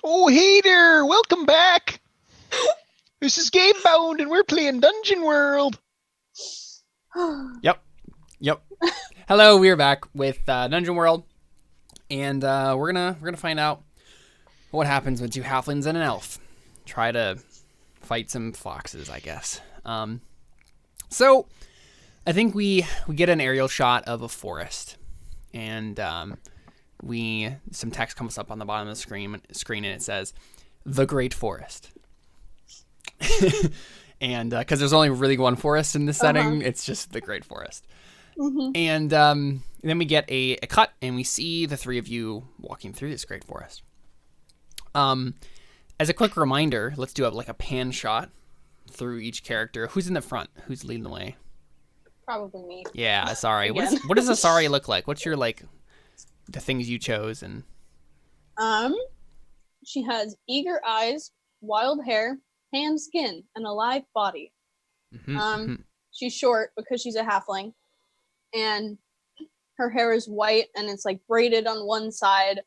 Oh, hey there! Welcome back! This is Gamebound, and we're playing Dungeon World. Yep. Hello, we're back with Dungeon World, and we're gonna find out what happens when two halflings and an elf try to fight some foxes, I guess. So I think we get an aerial shot of a forest, and some text comes up on the bottom of the screen, and it says, "The Great Forest." And because there's only really one forest in this setting, it's just the Great Forest. Mm-hmm. And then we get a cut, and we see the three of you walking through this great forest. As a quick reminder, let's do a pan shot through each character. Who's in the front? Who's leading the way? Probably me. Yeah, Asari. Again. What does Asari look like? What's your the things you chose? And She has eager eyes, wild hair, tan skin, and a live body. She's short because she's a halfling, and her hair is white and it's like braided on one side,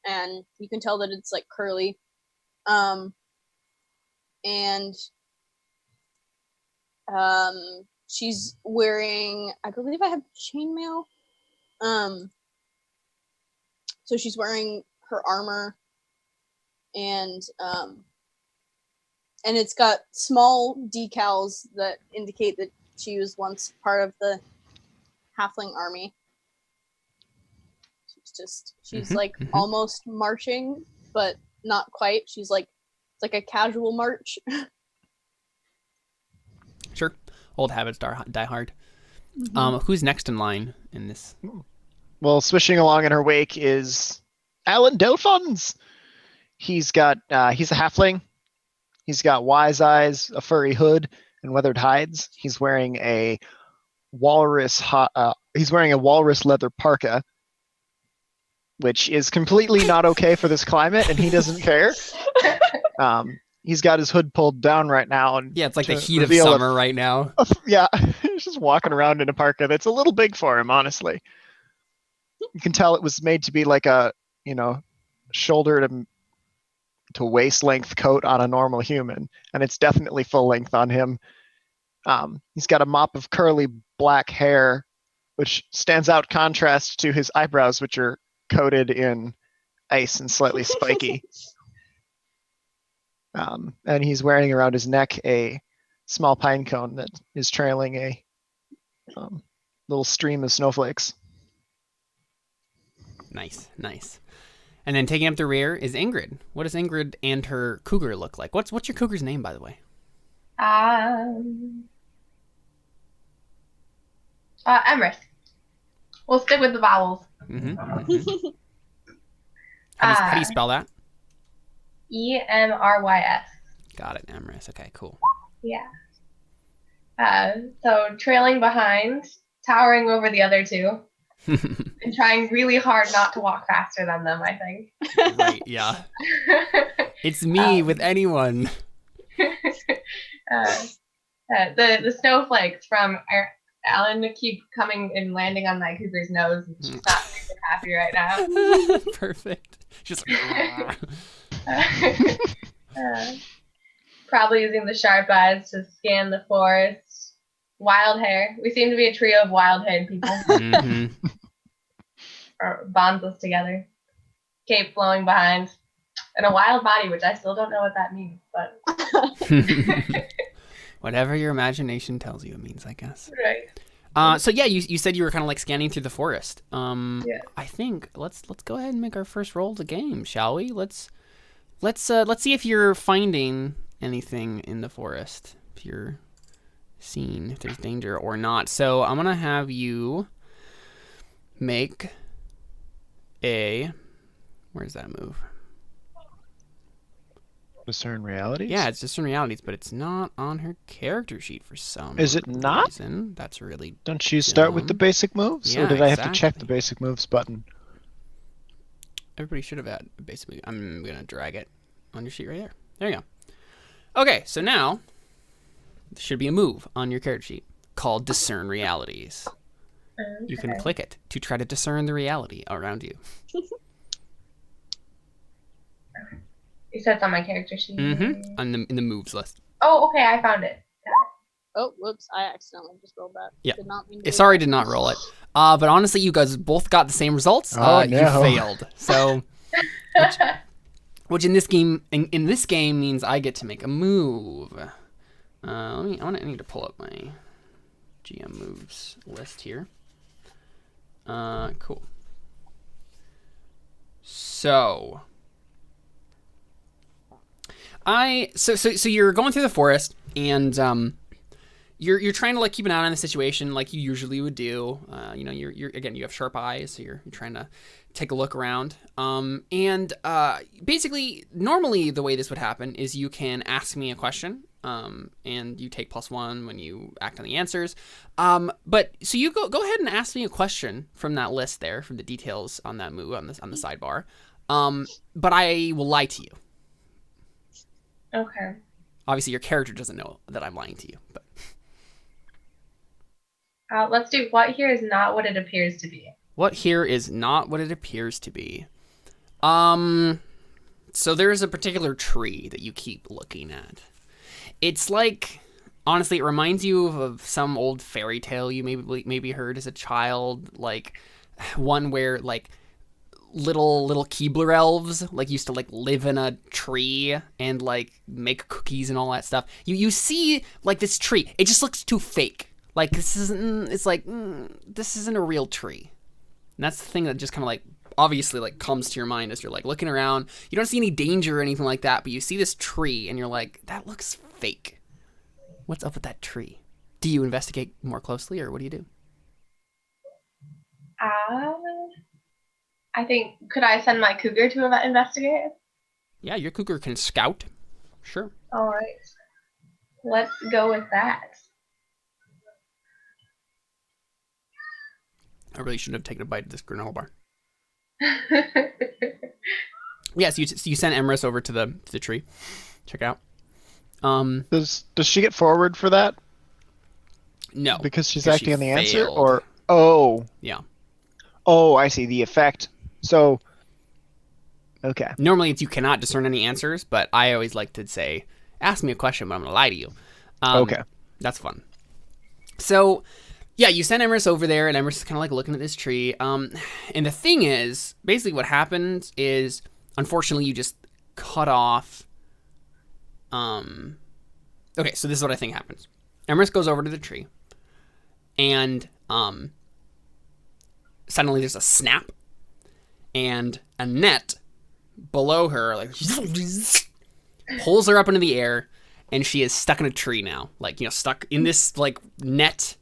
and you can tell that it's like curly. She's wearing, I believe I have chainmail. So she's wearing her armor, and it's got small decals that indicate that she was once part of the halfling army. She's like almost marching, but not quite. She's like, it's like a casual march. Sure. Old habits die hard. Who's next in line in this? Well, swishing along in her wake is Alan Delphons. He's a halfling. He's got wise eyes, a furry hood, and weathered hides. He's wearing a walrus leather parka, which is completely not okay for this climate, and he doesn't care. He's got his hood pulled down right now, and yeah, it's like the heat of summer right now. Yeah, he's just walking around in a parka that's a little big for him, honestly. You can tell it was made to be like a, shoulder to waist length coat on a normal human, and it's definitely full length on him. He's got a mop of curly black hair, which stands out contrast to his eyebrows, which are coated in ice and slightly spiky. And he's wearing around his neck a small pine cone that is trailing a little stream of snowflakes. Nice. And then taking up the rear is Ingrid. What does Ingrid and her cougar look like? What's your cougar's name, by the way? Emrys. We'll stick with the vowels. How do you spell that? Emrys. Got it, Emrys. Okay, cool. Yeah. So trailing behind, towering over the other two, and trying really hard not to walk faster than them, I think. Right, yeah. It's me with anyone. The snowflakes from Alan keep coming and landing on my cougar's nose, and she's not super happy right now. Perfect. Just probably using the sharp eyes to scan the forest. Wild hair. We seem to be a trio of wild-haired people. Or bonds us together. Cape flowing behind. And a wild body, which I still don't know what that means, but whatever your imagination tells you it means, I guess. Right. So yeah, you said you were kind of like scanning through the forest. Yeah. I think let's go ahead and make our first roll of the game, shall we? Let's see if you're finding anything in the forest. If you're seeing if there's danger or not. So I'm gonna have you make where's that move? Discern realities? Yeah, it's discern realities, but it's not on her character sheet for some Is it not? reason. That's really Don't you start with the basic moves? Yeah, or did I have to check exactly. the basic moves button? Everybody should have had basically. I'm gonna drag it on your sheet right there. There you go. Okay, so now there should be a move on your character sheet called Discern Realities. Okay. You can click it to try to discern the reality around you. You said it's on my character sheet. In the moves list. Oh, okay, I found it. Oh, whoops! I accidentally just rolled that. Yeah. Did not mean to do Sorry, that. did not roll it. But honestly, you guys both got the same results. Oh, You no. failed. So, which in this game means I get to make a move. I need to pull up my GM moves list here. Cool. So, so you're going through the forest, and you're trying to like keep an eye on the situation like you usually would do. You're again, you have sharp eyes, so you're trying to take a look around. And basically, normally the way this would happen is you can ask me a question, and you take +1 when you act on the answers. But so you go ahead and ask me a question from that list there, from the details on that move on the sidebar. But I will lie to you. Okay. Obviously, your character doesn't know that I'm lying to you, but. Let's do what here is not what it appears to be. What here is not what it appears to be. So there's a particular tree that you keep looking at. It's like, honestly, it reminds you of some old fairy tale you maybe heard as a child, like one where like little Keebler elves like used to like live in a tree and like make cookies and all that stuff. You see like this tree, it just looks too fake. Like this isn't a real tree. And that's the thing that just kind of like obviously like comes to your mind as you're like looking around. You don't see any danger or anything like that, but you see this tree and you're like, that looks fake. What's up with that tree? Do you investigate more closely, or what do you do? I think, could I send my cougar to investigate? Yeah, your cougar can scout. Sure. All right. Let's go with that. I really shouldn't have taken a bite of this granola bar. Yes, you send Emrys over to the tree. Check it out. Does she get forward for that? No, Because she's 'cause acting she on the answer, failed. or Yeah. Oh, I see the effect. So, okay. Normally, you cannot discern any answers, but I always like to say, "Ask me a question, but I'm gonna lie to you." Okay. That's fun. So, yeah, you send Emrys over there, and Emrys is kind of like looking at this tree. And the thing is, basically, what happens is, unfortunately, you just cut off. Okay, so this is what I think happens. Emrys goes over to the tree, and suddenly there's a snap, and a net below her like pulls her up into the air, and she is stuck in a tree now, like, you know, stuck in this like net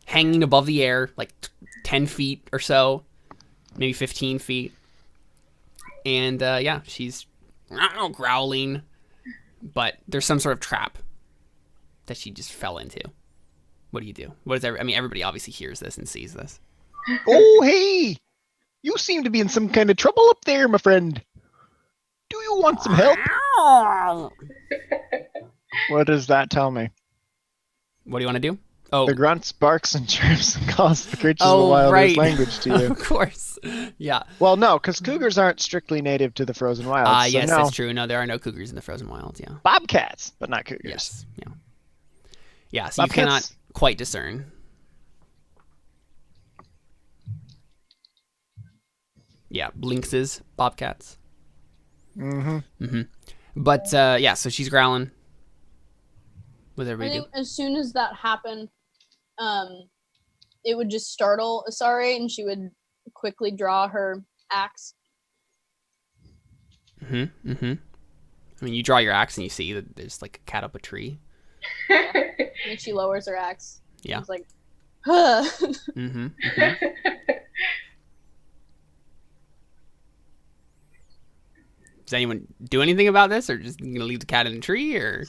hanging above the air, like 10 feet or so, maybe 15 feet. And yeah, she's growling, but there's some sort of trap that she just fell into. What do you do? Everybody obviously hears this and sees this. Oh, hey! You seem to be in some kind of trouble up there, my friend. Do you want some help? What does that tell me? What do you want to do? Oh, The grunts, barks, and chirps and calls the creatures of the wild right. language to you. Of course. Yeah. Well, no, because cougars aren't strictly native to the frozen wilds. So Yes, no. that's true. No, there are no cougars in the frozen wilds, yeah. Bobcats, but not cougars. Yes. Yeah. Yeah, so Bobcats? you cannot quite discern. Yeah, lynxes, bobcats. Mm-hmm. But yeah, so she's growling. What does I everybody think as soon as that happened, it would just startle Asari, and she would quickly draw her axe. do? I mean, you draw your axe and you see that there's like a cat up a tree. And she lowers her axe. Yeah. It's like, huh. Does anyone do anything about this, or just gonna leave the cat in the tree, or?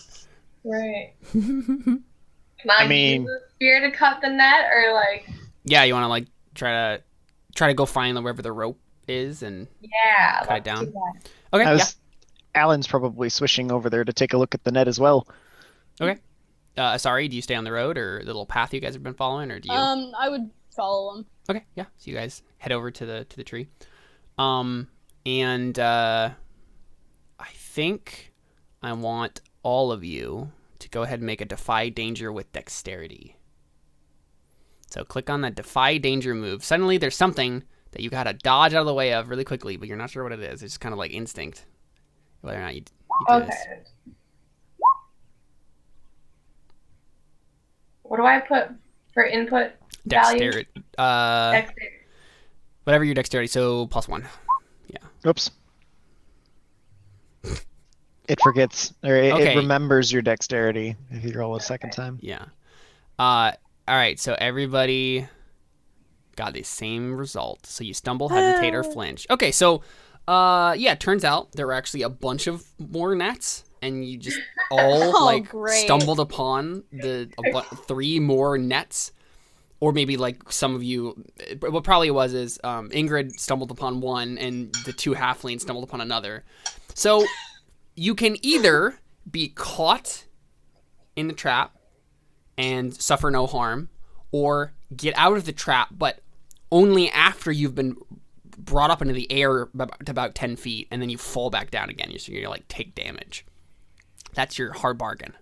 Right. Can I use the spear to cut the net, or like? Yeah, you want to like try to go find wherever the rope is and cut it down. Okay. Alan's probably swishing over there to take a look at the net as well. Okay. Sorry, do you stay on the road or the little path you guys have been following, or do you? I would follow them. Okay, yeah. So you guys head over to the tree, and I think I want all of you to go ahead and make a defy danger with dexterity. So click on that defy danger move. Suddenly there's something that you gotta dodge out of the way of really quickly, but you're not sure what it is. It's just kind of like instinct, whether or not you do this. Okay. What do I put for input value? Dexterity. Dexterity. Whatever your dexterity, so +1. Oops. It forgets, or it Okay. remembers your dexterity if you roll a second time. Yeah. All right, so everybody got the same result. So you stumble, hesitate, or flinch. Okay, so yeah, it turns out there were actually a bunch of more nets, and you just all great. stumbled upon 3 more nets. Or maybe like some of you, what probably was is Ingrid stumbled upon one and the 2 halflings stumbled upon another. So you can either be caught in the trap and suffer no harm, or get out of the trap, but only after you've been brought up into the air to about 10 feet, and then you fall back down again. So you're like take damage. That's your hard bargain.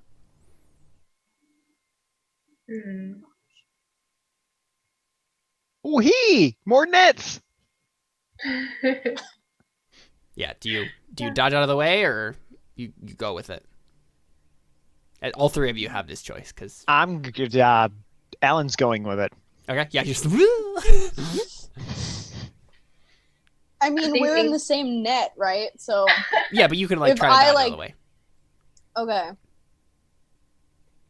Oh, more nets. Yeah. Do you dodge out of the way, or you go with it? All 3 of you have this choice, because I'm good. Alan's going with it. okay, yeah, just I mean, we're in the same net, right? So yeah, but you can like If try to I, dodge out like- of the way. okay.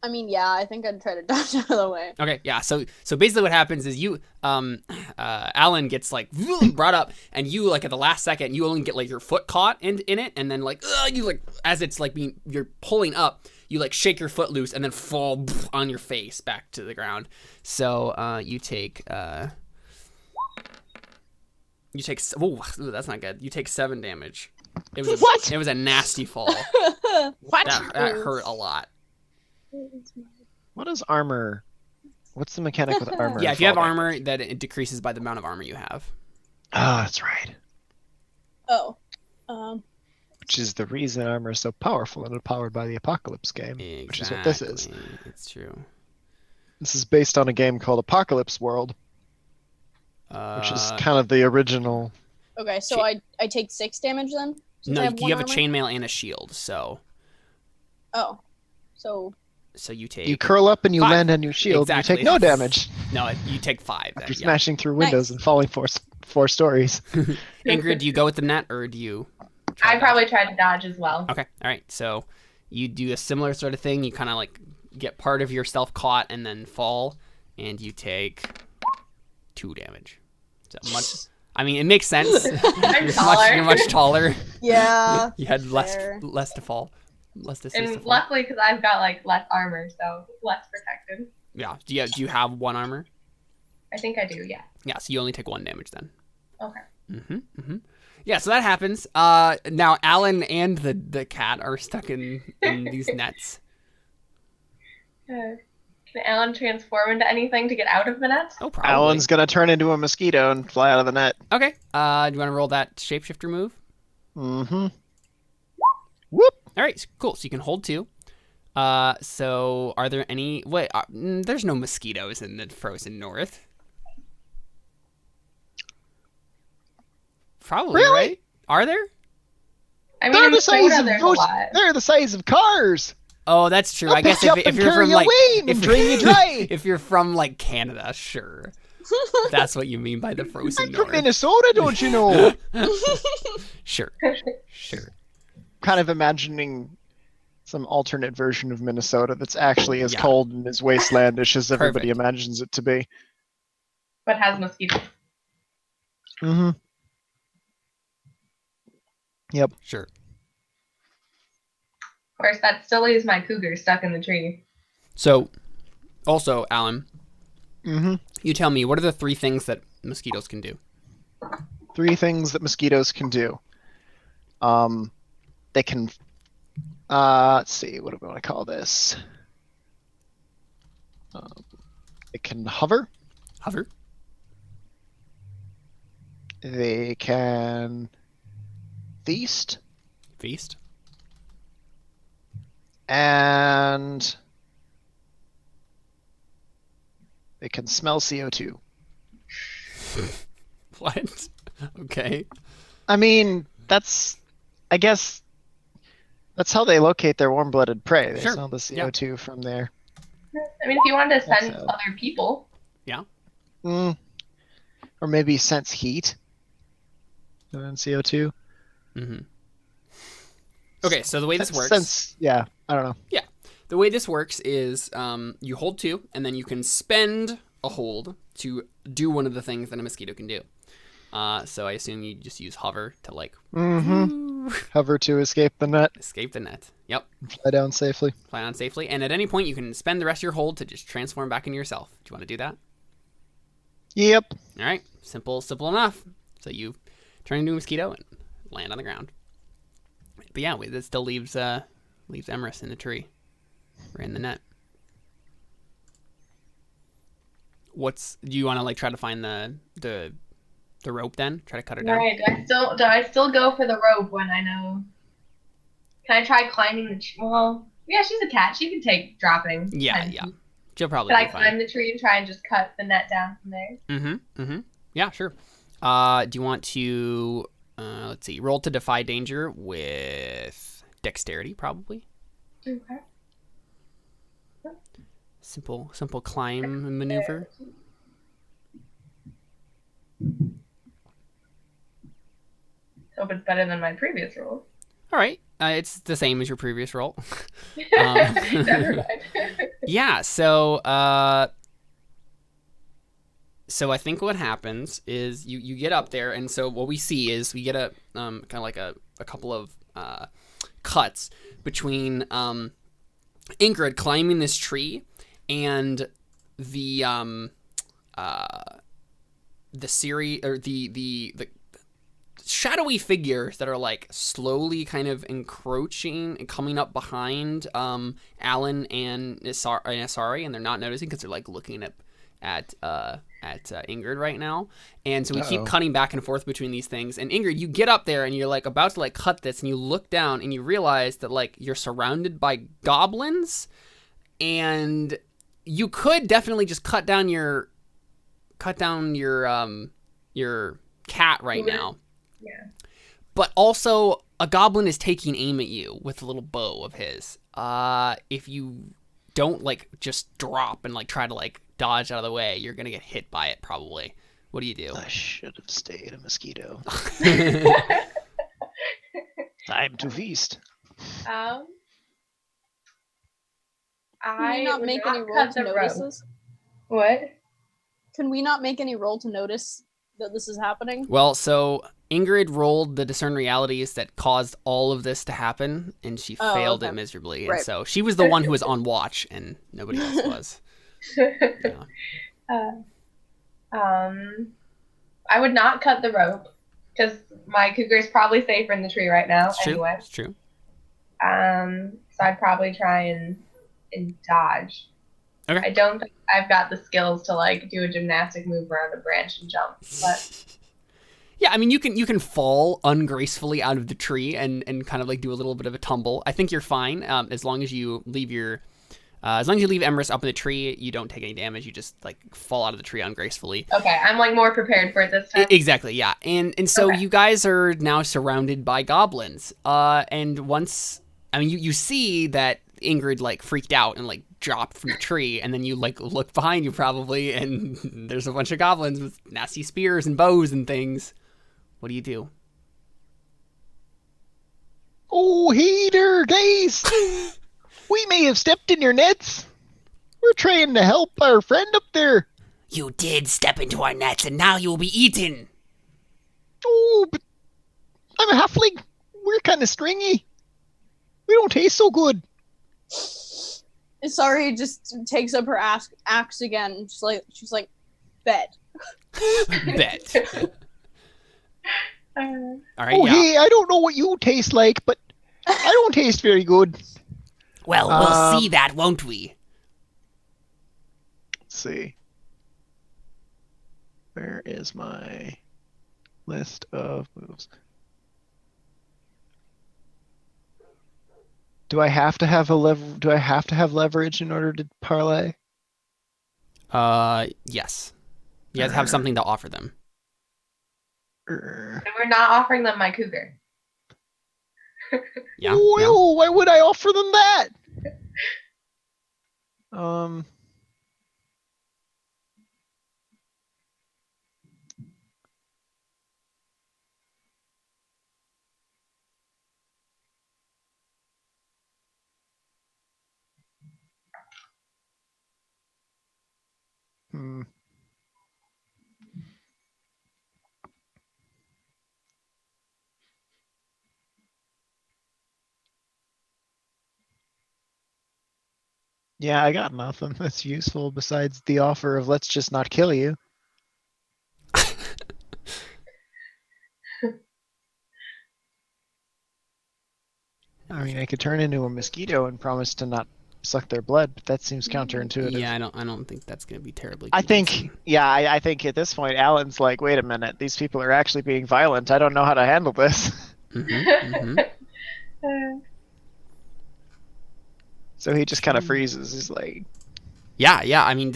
I mean, yeah, I think I'd try to dodge out of the way. Okay, yeah. So basically, what happens is you, Alan gets like brought up, and you like at the last second, you only get like your foot caught in it, and then like you like as it's like you're pulling up, you like shake your foot loose and then fall on your face back to the ground. So you take oh, that's not good. You take 7 damage. It was What? It was a nasty fall. What? That hurt a lot. What is armor? What's the mechanic with armor? Yeah, if you have fall armor, that it decreases by the amount of armor you have. Oh, that's right. Oh. Which is the reason armor is so powerful and powered by the Apocalypse game, which is what this is. It's true. This is based on a game called Apocalypse World, which is kind of the original. Okay, so I take 6 damage then? Since I No, have you have a armor? chainmail and a shield, so Oh. So you take. You curl up and you 5. land on your shield. Exactly. You take no damage No, you take 5. Then, after yeah. smashing through windows Nice. and falling 4 stories. Ingrid, do you go with the net or do you? try I to probably tried to dodge as well. dodge? Okay, all right. So you do a similar sort of thing. You kind of like get part of yourself caught and then fall, and you take 2 damage. So much. I mean, it makes sense. I'm taller. You're much taller. yeah. You had Fair. less to fall. Less distance to And fall. luckily, because I've got like less armor, so less protected. Yeah. Do you have 1 armor? I think I do, yeah. Yeah. So you only take 1 damage then. Okay. Yeah. So that happens. Now Alan and the cat are stuck in these nets. Can Alan transform into anything to get out of the net? Oh, probably. Alan's gonna turn into a mosquito and fly out of the net. Okay. Do you want to roll that shapeshifter move? Mm-hmm. Whoop! All right. Cool. So you can hold 2. So are there any? Wait. There's no mosquitoes in the frozen north. Probably, Really? right? Are there? I mean, They're in the size Florida, of there's a most, lot. They're the size of cars. Oh, that's true. I'll I guess pick you up if and you're carry from you like away and drain you dry. if you're from like Canada, sure. That's what you mean by the frozen I'm north. from Minnesota, don't you know? Sure. Sure. Kind of imagining some alternate version of Minnesota that's actually as Yeah. cold and as wastelandish as everybody Perfect. imagines it to be. But has mosquitoes. Mm-hmm. Yep. Sure. Of course, that still leaves my cougar stuck in the tree. So, also, Alan, Mm-hmm. you tell me, what are the 3 things that mosquitoes can do? 3 things that mosquitoes can do. They can. Let's see. What do we want to call this? They can hover. Hover. They can feast. Feast. And it can smell CO2. What? Okay. I mean, I guess that's how they locate their warm-blooded prey. They Sure. smell the Yeah. CO2 from there. I mean, if you wanted to That's send sad. other people, Mm. Or maybe sense heat. And then CO2. Mm-hmm. Okay, so the way this works. Yeah, I don't know. Yeah. The way this works is you hold 2, and then you can spend a hold to do one of the things that a mosquito can do. So I assume you just use hover to like Hover to escape the net. escape the net. Yep. Fly down safely. Fly on safely. And at any point, you can spend the rest of your hold to just transform back into yourself. Do you want to do that? Yep. All right. Simple enough. So you turn into a mosquito and land on the ground. But yeah, that still leaves Emrys in the tree or in the net. Do you want to like try to find the rope then? Try to cut her down. right? Do I still go for the rope when I know? Can I try climbing the tree? Well, yeah, she's a cat. She can take dropping. Yeah. She'll probably Can I be climb fine. the tree and try and just cut the net down from there? Yeah, sure. Do you want to let's see, roll to defy danger with dexterity, probably. Okay. Simple climb maneuver. Hope it's better than my previous roll. All right. It's the same as your previous roll. Never mind. Yeah, so I think what happens is you get up there, and so what we see is we get a kind of like a couple of cuts between Ingrid climbing this tree and the series or the shadowy figures that are like slowly kind of encroaching and coming up behind Alan and Emissary, and they're not noticing because they're like looking at Ingrid right now. And so we keep cutting back and forth between these things. And Ingrid, you get up there and you're like about to like cut this, and you look down and you realize that like you're surrounded by goblins, and you could definitely just cut down your cat right now. Yeah. But also, a goblin is taking aim at you with a little bow of his. If you don't like just drop and like try to like dodge out of the way, you're gonna get hit by it probably. What do you do? I should have stayed a mosquito. Time to feast. Can I we not would make not any roll cut to the notice rope. this? What? Can we not make any roll to notice that this is happening? Well, so Ingrid rolled the discern realities that caused all of this to happen, and she failed it miserably. Right. And so she was the one who was on watch, and nobody else was. Yeah. I would not cut the rope because my cougar is probably safer in the tree right now. It's true. Anyway. It's true. So I'd probably try and dodge. Okay. I don't think I've got the skills to like do a gymnastic move around a branch and jump. But Yeah, I mean, you can fall ungracefully out of the tree and kind of like do a little bit of a tumble. I think you're fine as long as you leave Emrys up in the tree. You don't take any damage. You just like fall out of the tree ungracefully. okay, I'm like more prepared for it this time. Exactly, yeah. And so Okay. you guys are now surrounded by goblins. And once, I mean, you see that Ingrid like freaked out and like dropped from the tree, and then you like look behind you probably, and there's a bunch of goblins with nasty spears and bows and things. What do you do? Oh, hey there, guys! We may have stepped in your nets. We're trying to help our friend up there. You did step into our nets, and now you will be eaten. Oh, but I'm a halfling. We're kind of stringy. We don't taste so good. Sorry, just takes up her axe again. She's like, bet. Bet. All right, Oh, yeah. hey, I don't know what you taste like, but I don't taste very good. Well, we'll see that, won't we? Let's see. Where is my list of moves? Do I have to have leverage in order to parlay? Yes. You have to have something to offer them. And we're not offering them my cougar. Yeah. Well, why would I offer them that? Hmm. Yeah, I got nothing that's useful besides the offer of let's just not kill you. I mean, I could turn into a mosquito and promise to not suck their blood, but that seems counterintuitive. Yeah, I don't think that's gonna be terribly I convincing. think, I think at this point, Alan's like, wait a minute, these people are actually being violent. I don't know how to handle this. So he just kind of freezes. He's like, Yeah. I mean,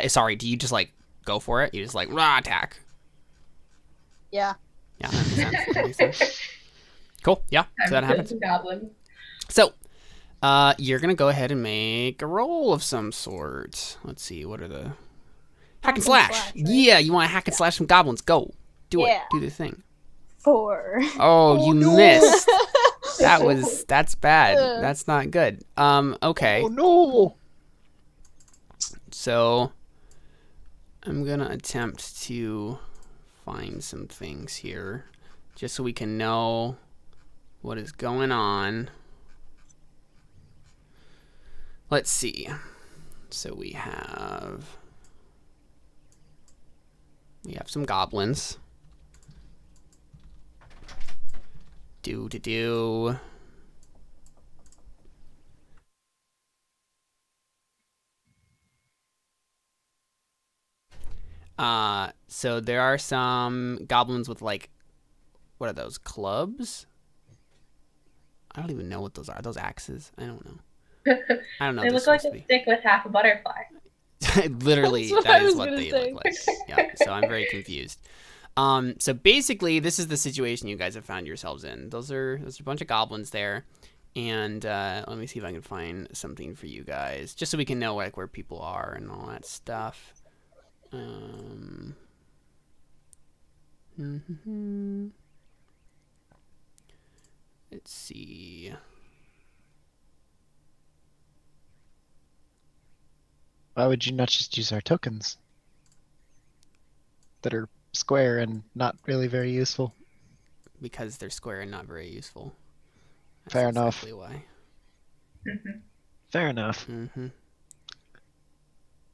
sorry. Do you just like go for it? You just like rah attack. Yeah. Yeah, that makes sense. That makes sense. Cool. Yeah. So that happens. Goblin. So, you're gonna go ahead and make a roll of some sort. Let's see. What are the hack and slash? Right? Yeah, you want to hack and slash some goblins? Go. Do it. Yeah. Do the thing. 4. Oh, you no. missed. That's bad. That's not good. Okay. oh no! So I'm gonna attempt to find some things here just so we can know what is going on. Let's see. So we have some goblins. Do. So there are some goblins with like, what are those, clubs? I don't even know what those are. Are those axes? I don't know. I don't know. They They're look like supposed a to stick with half a butterfly. be. Literally, That's what that I is was what gonna they say. look like. Yeah. So I'm very confused. So basically, this is the situation you guys have found yourselves in. There's a bunch of goblins there, and let me see if I can find something for you guys, just so we can know like where people are and all that stuff. Let's see. Why would you not just use our tokens that are square and not really very useful? Because they're square and not very useful. That's Fair enough. exactly why. Fair enough.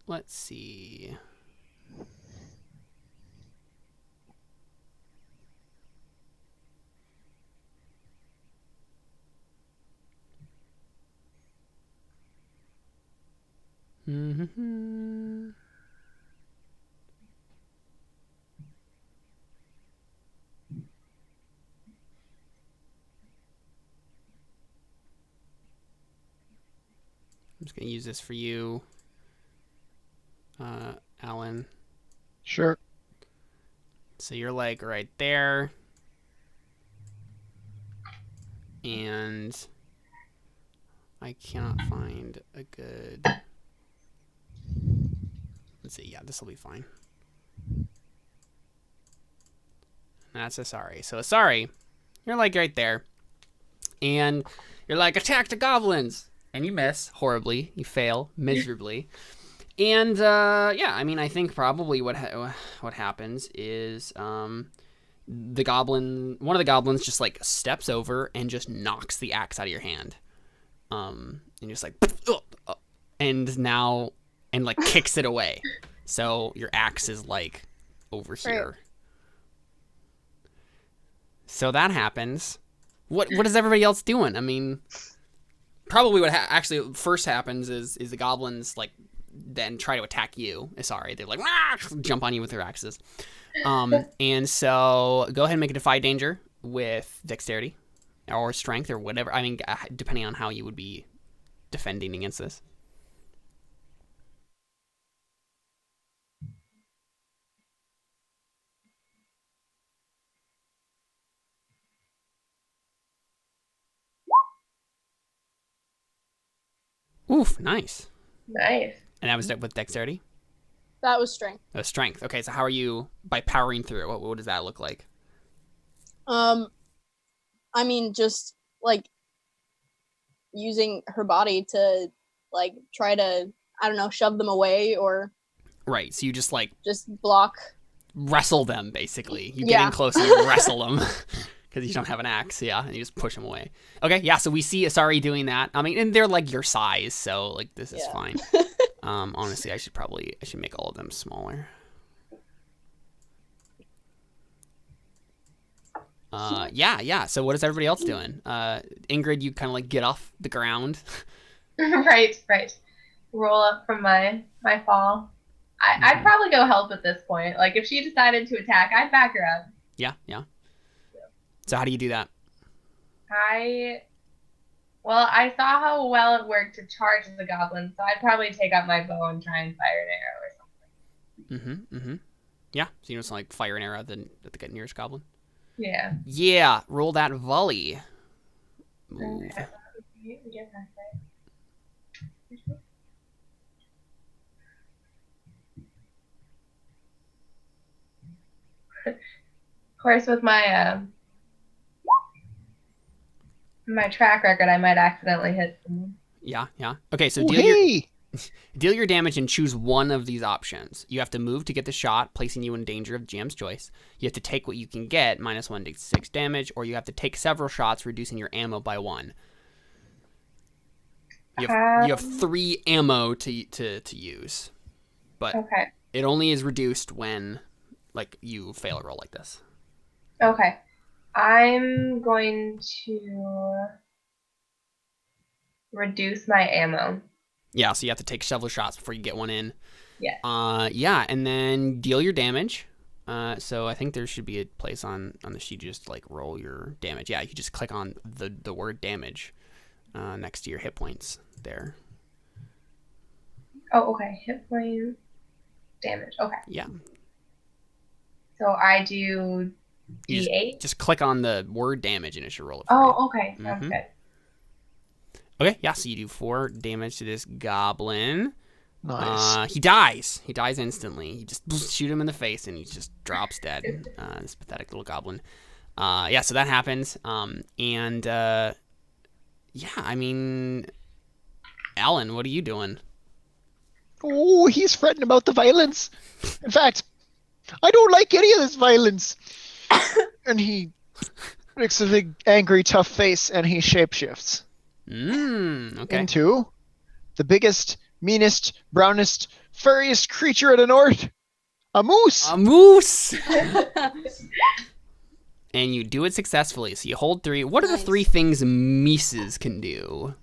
Let's see. I'm just gonna use this for you, Alan. Sure. So you're like right there, and I cannot find a good. Let's see. Yeah, this will be fine. That's Asari. So Asari, you're like right there, and you're like, attack the goblins, and you miss horribly. You fail miserably. And yeah, I mean, I think probably what happens is one of the goblins just like steps over and just knocks the axe out of your hand, and just like, and like kicks it away. So your axe is like over here. Right. So that happens. What is everybody else doing? I mean, probably what actually first happens is the goblins like then try to attack you. Sorry, they're like jump on you with their axes. And so go ahead and make a defy danger with dexterity. or strength or whatever. I mean, depending on how you would be defending against this. Oof, nice. Nice. And that was with dexterity? That was strength. That was strength. Okay, so how are you, by powering through it, what does that look like? I mean, just, like, using her body to, like, try to, I don't know, shove them away or... Right, so you just, like... Just block. Wrestle them, basically. You get in close and you wrestle them. Because you don't have an axe, yeah, and you just push them away. Okay, yeah, so we see Asari doing that. I mean, and they're, like, your size, so, like, this is fine. Honestly, I should make all of them smaller. Yeah. So what is everybody else doing? Ingrid, you kind of like get off the ground. Right. Roll up from my fall. I'd probably go help at this point. Like, if she decided to attack, I'd back her up. Yeah. So how do you do that? I saw how well it worked to charge the goblin, so I'd probably take out my bow and try and fire an arrow or something. Yeah, so you just like fire an arrow at the nearest goblin? Yeah. Yeah, roll that volley. Move. Okay. Of course, with my my track record, I might accidentally hit someone. Yeah. Okay, so deal your damage and choose one of these options. You have to move to get the shot, placing you in danger of GM's choice. You have to take what you can get, -1 to 6 damage, or you have to take several shots, reducing your ammo by 1. You have 3 ammo to use, but it only is reduced when like you fail a roll like this. Okay. I'm going to reduce my ammo. Yeah, so you have to take several shots before you get one in. Yeah. Yeah, and then deal your damage. So I think there should be a place on the sheet just like roll your damage. Yeah, you just click on the word damage next to your hit points there. Oh, okay. Hit point damage. Okay. Yeah. So I do D8? Just click on the word damage and it should roll it for you. Oh, okay. Sounds good. Okay, yeah, so you do 4 damage to this goblin. Nice. He dies. He dies instantly. You just shoot him in the face and he just drops dead. This pathetic little goblin. Yeah, so that happens. Yeah, I mean, Alan, what are you doing? Oh, he's fretting about the violence. In fact, I don't like any of this violence. And he makes a big, angry, tough face, and he shapeshifts. Okay. Into the biggest, meanest, brownest, furriest creature of the north. A moose. A moose! And you do it successfully. So you hold 3. What are the 3 things Mises can do?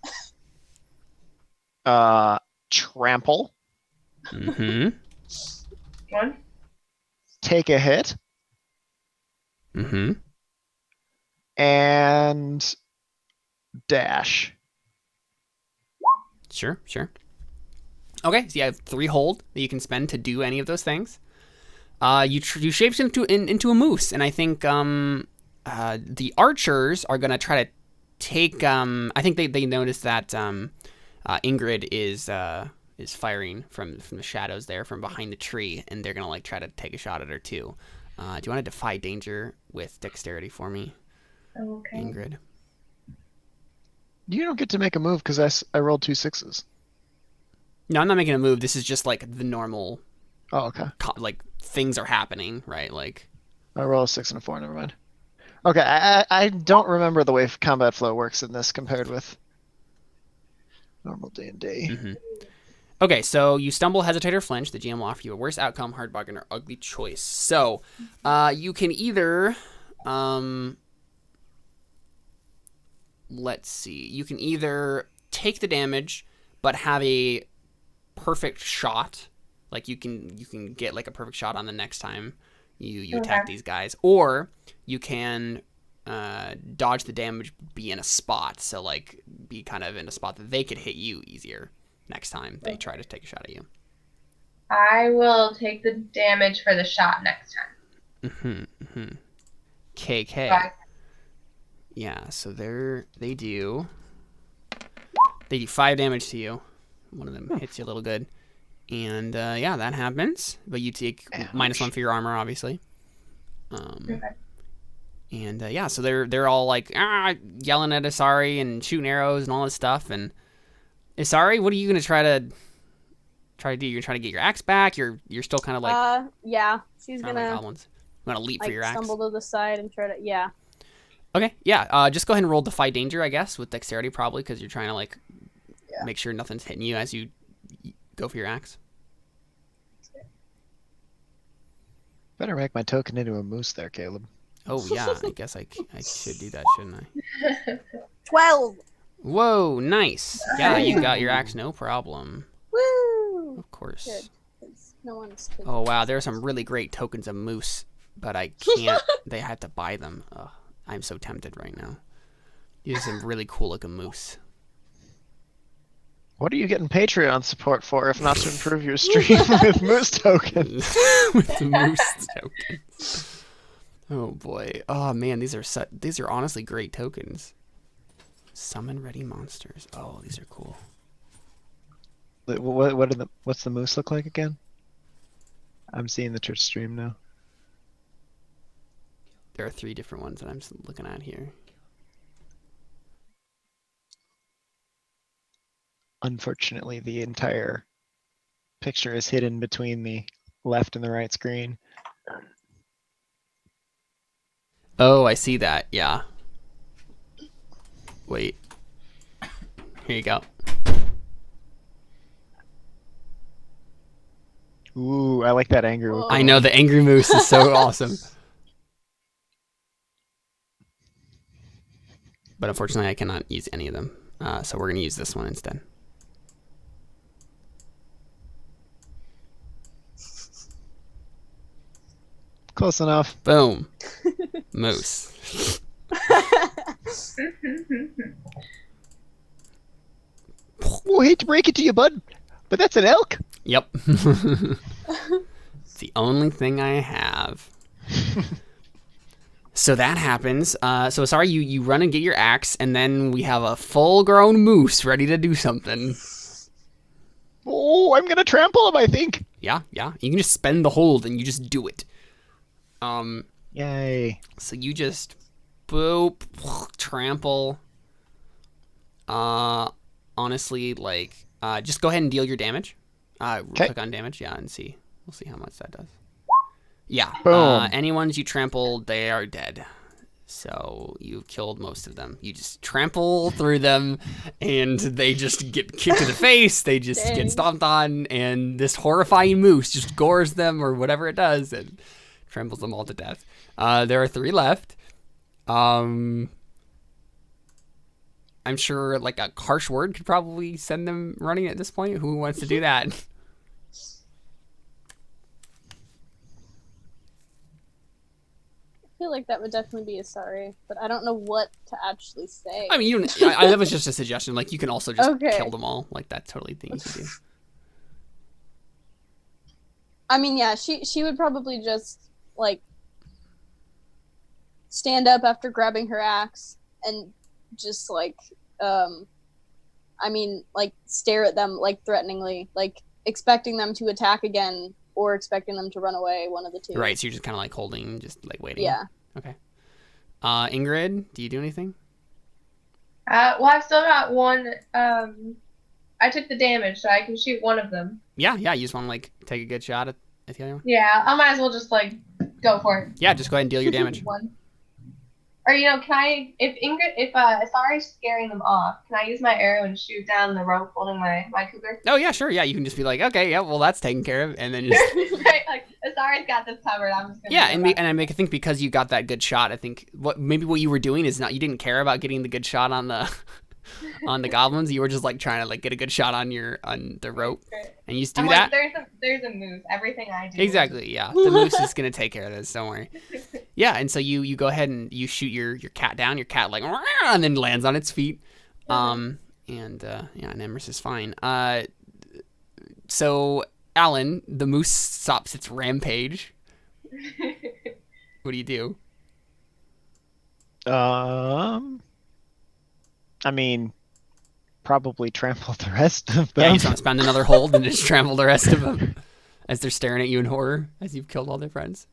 Trample. Mm-hmm. One. Take a hit. Mm-hmm. And dash. Sure. Okay, so you have 3 hold that you can spend to do any of those things. You shapeshift into a moose, and I think the archers are gonna try to take. I think they noticed that Ingrid is firing from the shadows there from behind the tree, and they're gonna like try to take a shot at her too. Do you want to defy danger with dexterity for me, Okay. Ingrid? You don't get to make a move because I rolled 2 6s. No, I'm not making a move. This is just like the normal. Oh, okay. Like things are happening, right? Like I roll a 6 and a 4. Never mind. Okay, I don't remember the way combat flow works in this compared with normal D&D. Mm-hmm. Okay, so you stumble, hesitate, or flinch. The GM will offer you a worse outcome, hard bargain, or ugly choice. So you can either let's see. You can either take the damage, but have a perfect shot. Like you can get like a perfect shot on the next time you attack these guys, or you can dodge the damage, be in a spot. So like be kind of in a spot that they could hit you easier next time they try to take a shot at you. I will take the damage for the shot next time. KK. Right. Yeah, so they do 5 damage to you. One of them hits you a little good. And yeah, that happens. But you take -1 for your armor, obviously. Okay. And yeah, so they're all like yelling at Emissary and shooting arrows and all this stuff. And Emissary, what are you gonna try to do? You're trying to get your axe back. You're still kind of like yeah, she's like gonna goblins. You want to leap like for your axe? stumble to the side and try to Okay, yeah. Just go ahead and roll Defy Danger, I guess, with dexterity probably, because you're trying to like make sure nothing's hitting you as you go for your axe. Better make my token into a moose there, Caleb. Oh yeah, I guess I should do that, shouldn't I? 12. Whoa, nice. Yeah, you got your axe, no problem. Woo! Of course. Good. 'Cause no one's Oh wow, there are some really great tokens of moose, but I can't. They had to buy them. Ugh, I'm so tempted right now. These are some really cool looking moose. What are you getting Patreon support for if not to improve your stream with moose tokens? With the moose tokens. Oh boy. Oh man, these are honestly great tokens. Summon ready monsters. Oh, these are cool. What's the moose look like again? I'm seeing the church stream now. There are 3 different ones that I'm looking at here. Unfortunately, the entire picture is hidden between the left and the right screen. Oh, I see that. Yeah. Wait. Here you go. Ooh, I like that angry. Whoa. I know the angry moose is so awesome. But unfortunately, I cannot use any of them. So we're going to use this one instead. Close enough. Boom. Moose. Oh, hate to break it to you, bud, but that's an elk. Yep. It's the only thing I have. So that happens. So sorry, you run and get your axe, and then we have a full-grown moose ready to do something. Oh, I'm gonna trample him, I think. Yeah. You can just spend the hold, and you just do it. Yay. So you just boop, trample. Honestly, like, just go ahead and deal your damage. Click on damage, yeah, and see. We'll see how much that does. Yeah. Boom. Any ones you trample, they are dead. So you've killed most of them. You just trample through them, and they just get kicked in the face. They just get stomped on, and this horrifying moose just gores them or whatever it does, and tramples them all to death. There are 3 left. I'm sure like a harsh word could probably send them running at this point. Who wants to do that? I feel like that would definitely be a sorry, but I don't know what to actually say. I mean, that was just a suggestion. Like, you can also just kill them all. Like, that's totally the thing you can do. I mean, yeah, she would probably just, like, stand up after grabbing her axe and just, like, stare at them, like, threateningly, like, expecting them to attack again or expecting them to run away, one of the two. Right, so you're just kind of, like, holding, just, like, waiting. Yeah. Okay. Ingrid, do you do anything? Well, I've still got one. I took the damage, so I can shoot one of them. Yeah, you just want to, like, take a good shot at the other one? Yeah, I might as well just, like, go for it. Yeah, just go ahead and deal your damage. One. Or, you know, can I, if Asari's scaring them off, can I use my arrow and shoot down the rope holding my cougar? Oh, yeah, sure, yeah, you can just be like, okay, yeah, well, that's taken care of, and then just... Right, like, Asari's got this covered, I'm just gonna... Yeah, and I think because you got that good shot, I think, maybe what you were doing is you didn't care about getting the good shot on the on the goblins. You were just like trying to like get a good shot on the rope, and you just do I'm that. like, there's a moose. Everything I do. Exactly. Yeah, the moose is gonna take care of this. Don't worry. Yeah, and so you go ahead and you shoot your cat down. Your cat like and then lands on its feet. And Emrys is fine. So Alan, the moose stops its rampage. What do you do? I mean, probably trample the rest of them. Yeah, you just want to spend another hold and just trample the rest of them as they're staring at you in horror as you've killed all their friends.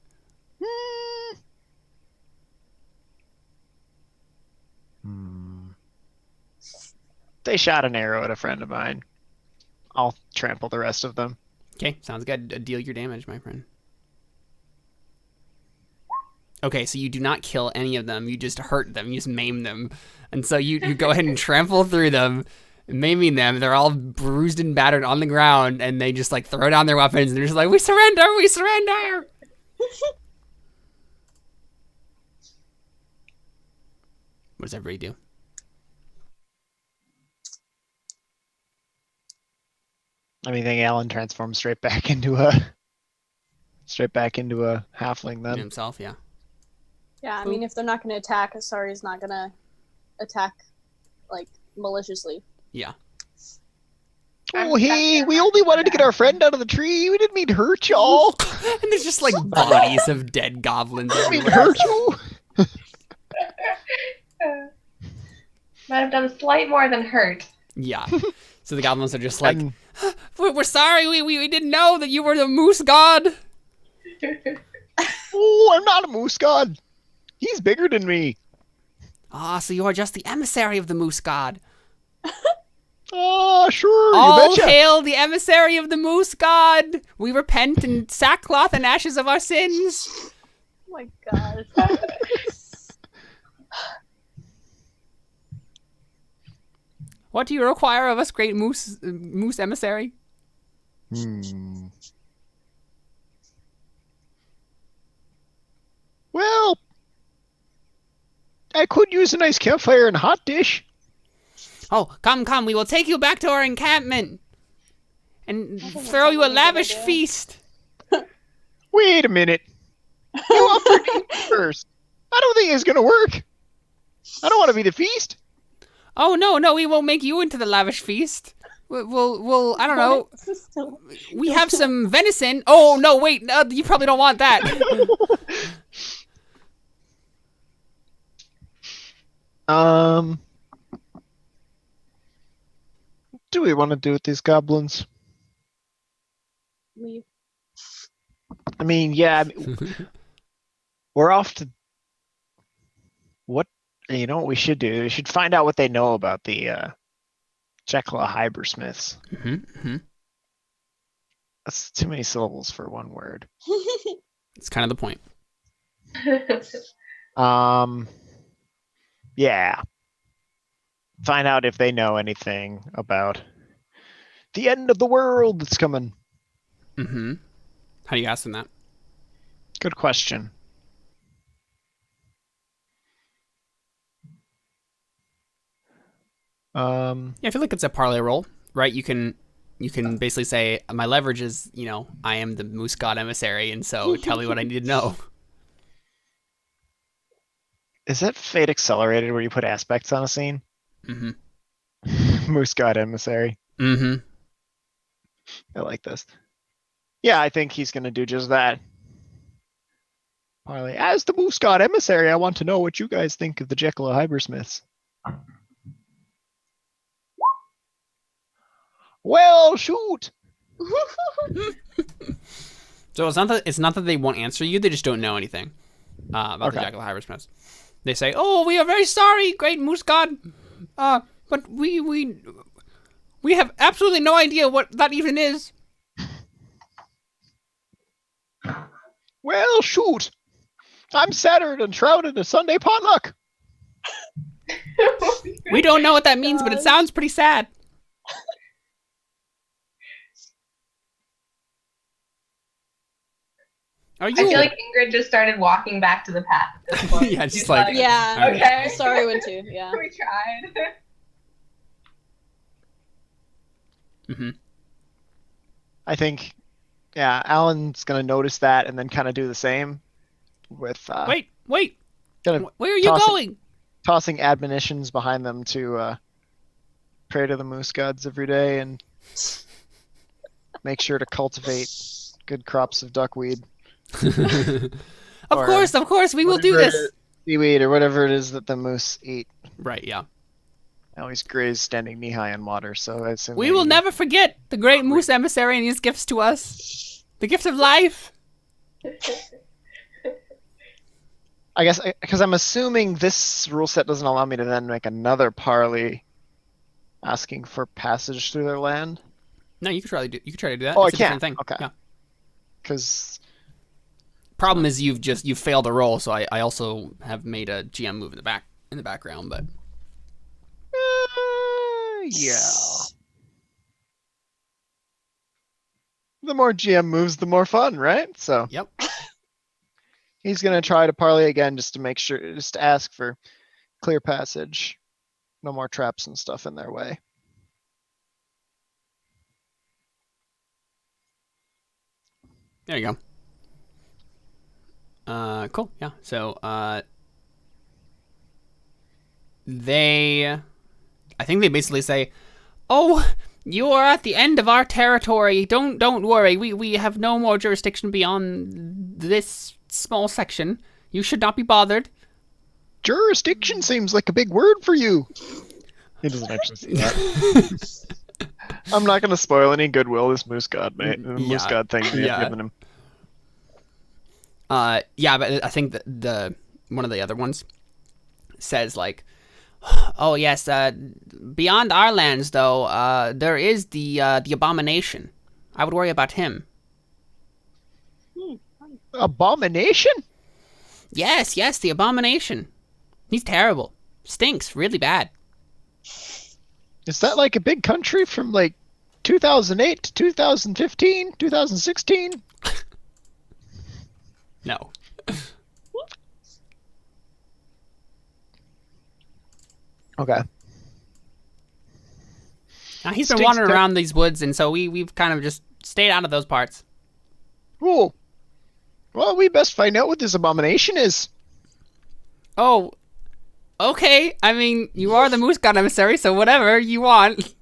They shot an arrow at a friend of mine. I'll trample the rest of them. Okay, sounds good. Deal your damage, my friend. Okay, so you do not kill any of them. You just hurt them. You just maim them. And so you go ahead and trample through them, maiming them. They're all bruised and battered on the ground, and they just like throw down their weapons, and they're just like, we surrender, we surrender! What does everybody do? I mean, I think Alan transforms straight back into a halfling then. Himself, yeah. Yeah, I mean, if they're not going to attack, Asari's not going to attack, like, maliciously. Yeah. Oh, hey, we only wanted to get our friend out of the tree. We didn't mean to hurt y'all. And there's just like bodies of dead goblins I didn't mean to everywhere. hurt you. Might have done slight more than hurt. Yeah. So the goblins are just like, And- we're sorry, we didn't know that you were the moose god. Oh, I'm not a moose god. He's bigger than me. Ah, so you are just the emissary of the moose god. Oh, sure, All you betcha. hail the emissary of the moose god. We repent in sackcloth and ashes of our sins. Oh my god. What do you require of us, great moose emissary? Well, I could use a nice campfire and a hot dish. Oh, come, we will take you back to our encampment and think throw that's you a a good lavish idea. feast. Wait a minute. You offered me first. I don't think it's gonna work. I don't want to be the feast. Oh, no, we won't make you into the lavish feast. We'll I don't know. We have some venison. Oh, no, wait, no, you probably don't want that. What do we want to do with these goblins? Leave. I mean, yeah, we're off to. What you know? What we should do? We should find out what they know about the Jekyll Hybersmiths. That's too many syllables for one word. It's kind of the point. Yeah. Find out if they know anything about the end of the world that's coming. How do you ask them that? Good question. Yeah, I feel like it's a parlay roll, right? You can basically say my leverage is, I am the moose god emissary, and so tell me what I need to know. Is that Fate Accelerated where you put aspects on a scene? Moose God Emissary. I like this. Yeah, I think he's gonna do just that. Parlay. As the Moose God Emissary, I want to know what you guys think of the Jekyll Hybersmiths. Well, shoot. So it's not that they won't answer you; they just don't know anything about the Jekyll Hybersmiths. They say, "Oh, we are very sorry, great moose god, but we have absolutely no idea what that even is." Well, shoot. I'm Saturn and shrouded in Sunday potluck. We don't know what that means, but it sounds pretty sad. Are you? I feel like Ingrid just started walking back to the path at this point. Yeah, just She's like- Yeah. Okay. Sorry, went to. Yeah. We tried. Mm-hmm. I think, yeah, Alan's gonna notice that and then kind of do the same with Wait. kind of Where are you tossing going? tossing admonitions behind them to pray to the moose gods every day and make sure to cultivate good crops of duckweed Of or course, we will do whatever it this. is, seaweed or whatever it is that the moose eat. Right, yeah. I always graze standing knee high in water, so I assume We they will eat. never forget the great moose emissary and his gifts to us. The gift of life. I guess because I'm assuming this rule set doesn't allow me to then make another parley asking for passage through their land. No, you could try to do that. Oh, It's I a different can. thing. Okay. Yeah. Because Problem is you've failed a roll, so I also have made a GM move in the background, but yeah. The more GM moves, the more fun, right? So yep. he's gonna try to parley again just to make sure, just to ask for clear passage. No more traps and stuff in their way. There you go. Cool. Yeah. So I think they basically say, "Oh, you are at the end of our territory. Don't worry. We have no more jurisdiction beyond this small section. You should not be bothered." Jurisdiction seems like a big word for you. He doesn't actually see that. I'm not gonna spoil any goodwill this moose god moose Yeah. god thing they've Yeah. given him. Yeah, but I think the one of the other ones says like, "Oh yes, beyond our lands though, there is the abomination. I would worry about him." Abomination? Yes, the abomination. He's terrible. Stinks really bad. Is that like a big country from like 2008 to 2015, 2016? No. Okay. Now, he's been Stinks wandering te- around these woods, and so we've kind of just stayed out of those parts. Cool. Well, we best find out what this abomination is. Oh, okay. I mean, you are the moose god emissary, so whatever you want.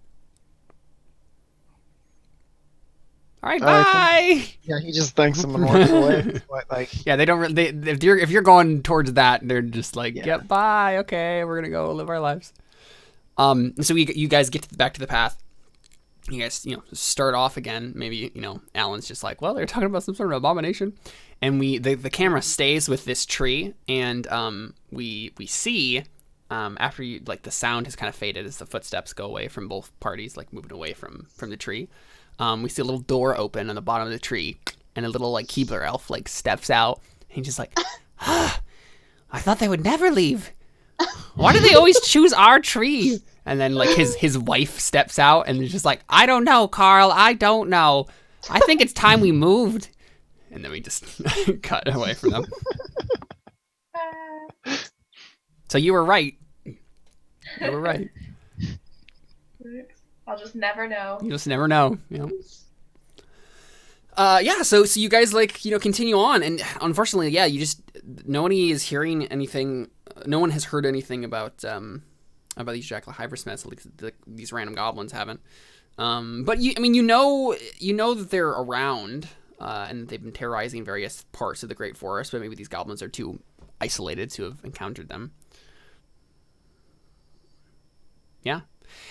All right, bye. Yeah, he just thanks him and walks away. It's like, Yeah, they don't. If you're going towards that, they're just like, Yeah. "Yep, bye. Okay, we're gonna go live our lives." So you guys get back to the path. You guys, start off again. Maybe Alan's just like, "Well, they're talking about some sort of abomination," and the camera stays with this tree, and we see after the sound has kind of faded as the footsteps go away from both parties, like moving away from the tree. We see a little door open on the bottom of the tree, and a little Keebler elf steps out. And he's just like, I thought they would never leave. Why do they always choose our tree? And then his wife steps out and is just like, I don't know, Carl. I don't know. I think it's time we moved. And then we just cut away from them. So you were right. You were right. I'll just never know. You just never know. Yeah, so you guys continue on, and unfortunately, yeah, nobody is hearing anything. No one has heard anything about these Jackal Hyversmiths. At least these random goblins haven't. But you know that they're around, and they've been terrorizing various parts of the Great Forest. But maybe these goblins are too isolated to have encountered them. Yeah.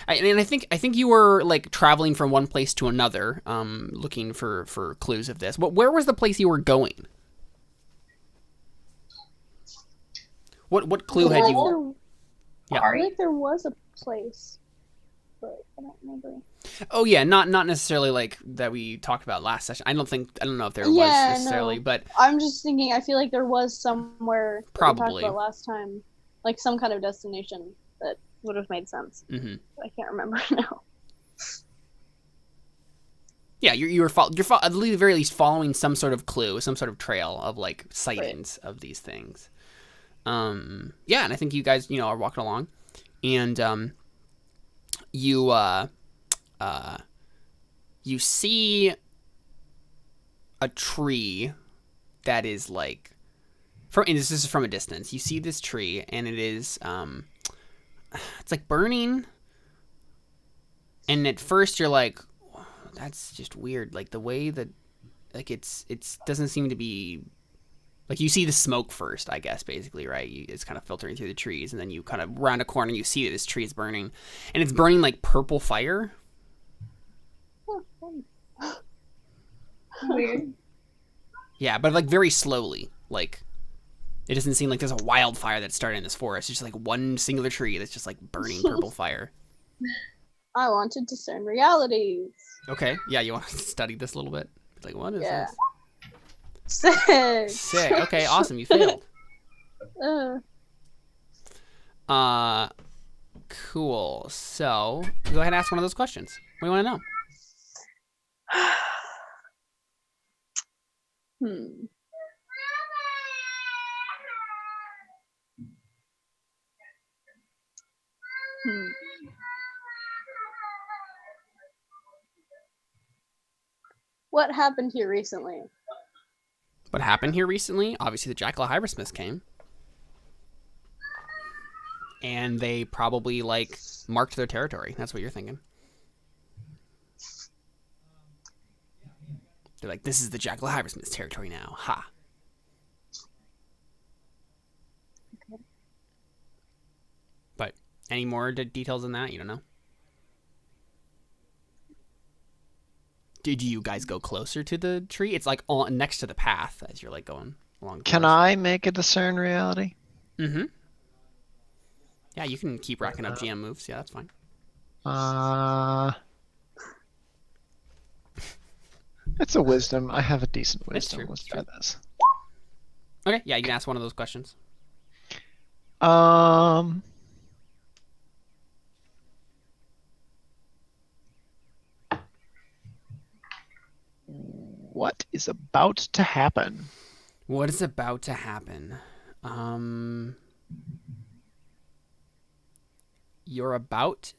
I think you were traveling from one place to another, looking for clues of this. Where was the place you were going? What clue had you? Yeah. I think there was a place, but I don't remember. Oh yeah, not necessarily that we talked about last session. I don't know if there was necessarily, no. but I'm just thinking. I feel like there was somewhere that we Probably. talked about last time, like some kind of destination that would have made sense. mm-hmm. I can't remember now. Yeah, you're at the very least following some sort of clue, some sort of trail of sightings of these things. Yeah, and I think you guys are walking along, and you see a tree that is like, and this is from a distance. You see this tree, and it is, it's like burning. And at first, you're like, that's just weird. Like the way that, like it's doesn't seem to be. Like, you see the smoke first, I guess, basically, right? It's kind of filtering through the trees, and then you kind of round a corner, and you see that this tree is burning. And it's burning, like, purple fire. Weird. Yeah, but, like, very slowly. Like, it doesn't seem like there's a wildfire that's started in this forest. It's just, like, one singular tree that's just, like, burning purple fire. I want to discern realities. Okay, yeah, you want to study this a little bit? It's like, what is this? Sick. Sick. Okay, awesome. You failed. Cool. So, go ahead and ask one of those questions. What do you want to know? What happened here recently? What happened here recently? Obviously, the Jackal Hybersmiths came. And they probably, like, marked their territory. That's what you're thinking. They're like, this is the Jackal Hybersmiths' territory now. Ha. Okay. But any more details than that? You don't know? Did you guys go closer to the tree? It's like next to the path as you're like going along. Can I make a discern reality? Mm-hmm. Yeah, you can keep racking up GM moves. Yeah, that's fine. It's a wisdom. I have a decent That's wisdom. true. Let's try this. Okay, yeah, you can ask one of those questions. What is about to happen? What is about to happen? You're about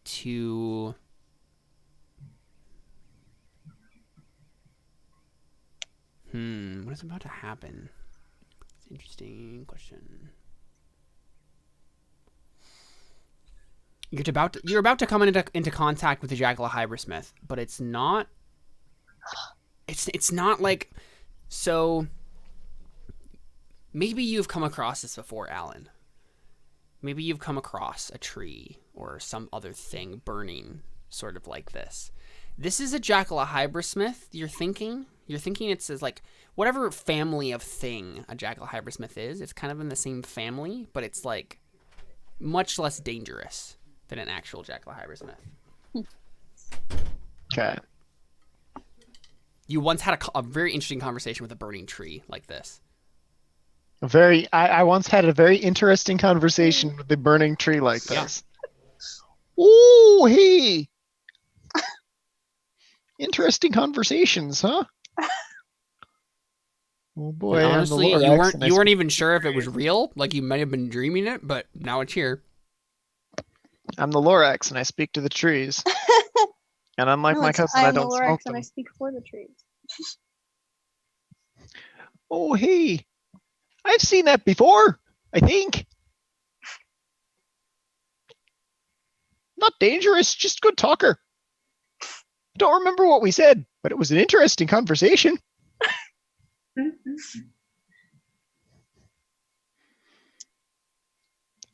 to... What is about to happen? It's an interesting question. You're about to come into contact with the Jackal Hybersmith, but it's not... It's not like... So... Maybe you've come across this before, Alan. Maybe you've come across a tree or some other thing burning sort of like this. This is a Jackal Hybersmith, you're thinking? You're thinking it's like whatever family of thing a Jackal Hybersmith is, it's kind of in the same family, but it's like much less dangerous than an actual Jackal Hybersmith. Okay. You once had a very interesting conversation with a burning tree like this. I once had a very interesting conversation with the burning tree like this. Yeah. Ooh, hey! Interesting conversations, huh? Oh boy! And honestly, you weren't even sure if it was real. Like you might have been dreaming it, but now it's here. I'm the Lorax, and I speak to the trees. And unlike my cousin, I don't smoke them. And I speak for the trees. Oh, hey! I've seen that before, I think. Not dangerous, just good talker. Don't remember what we said, but it was an interesting conversation. I'm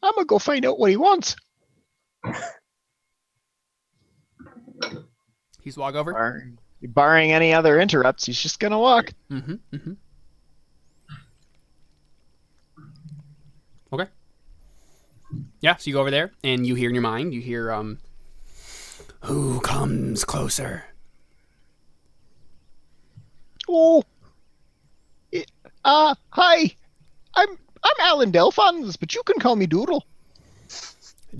gonna go find out what he wants. He's walk over? Barring any other interrupts, he's just gonna walk. Okay. Yeah, so you go over there, and you hear in your mind, you hear, who comes closer? Oh. Hi. I'm Alan Delphons, but you can call me Doodle.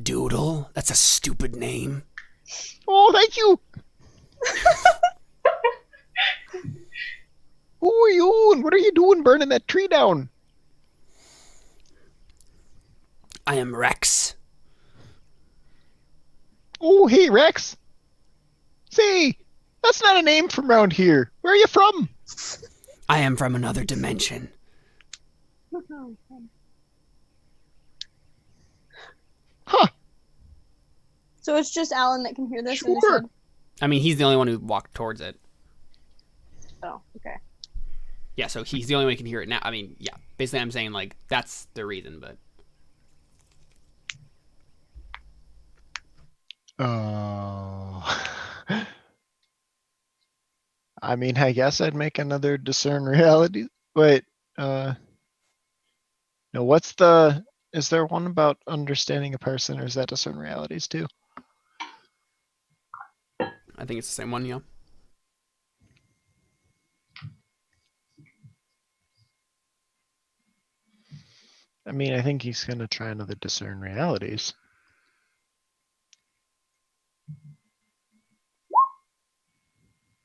Doodle? That's a stupid name. Oh, thank you. Who are you, and what are you doing burning that tree down? I am Rex. Oh, hey, Rex. Say, That's not a name from around here. Where are you from? I am from another dimension. Huh. So it's just Alan that can hear this in his Sure. head? I mean, he's the only one who walked towards it. Oh, okay. Yeah, so he's the only one who can hear it now. I mean, yeah. Basically, I'm saying, like, that's the reason, but... Oh. I mean, I guess I'd make another discern reality. Wait, no, is there one about understanding a person, or is that discern realities too? I think it's the same one, yeah. I mean, I think he's gonna try another discern realities.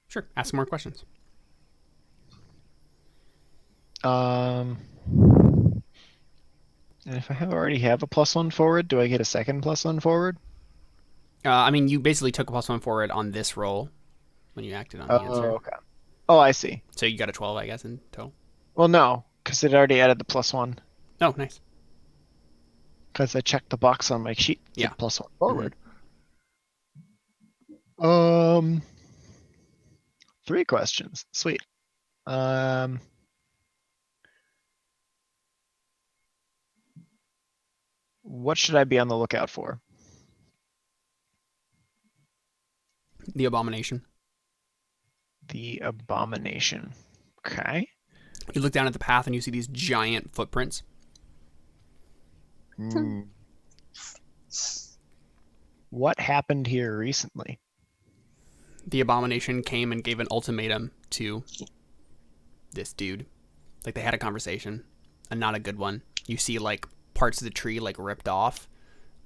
Sure, ask some more questions. And if I already have a +1 forward, do I get a second +1 forward? I mean, you basically took a +1 forward on this roll when you acted on the answer. Oh, okay. Oh, I see. So you got a 12, I guess, in total. Well, no, because it already added the +1. Oh, nice. Because I checked the box on my sheet. Yeah. +1 forward. Mm-hmm. 3 questions. Sweet. What should I be on the lookout for? The abomination. The abomination. Okay. You look down at the path and you see these giant footprints. What happened here recently? The abomination came and gave an ultimatum to this dude. Like, they had a conversation, and not a good one. You see, like, parts of the tree, like, ripped off,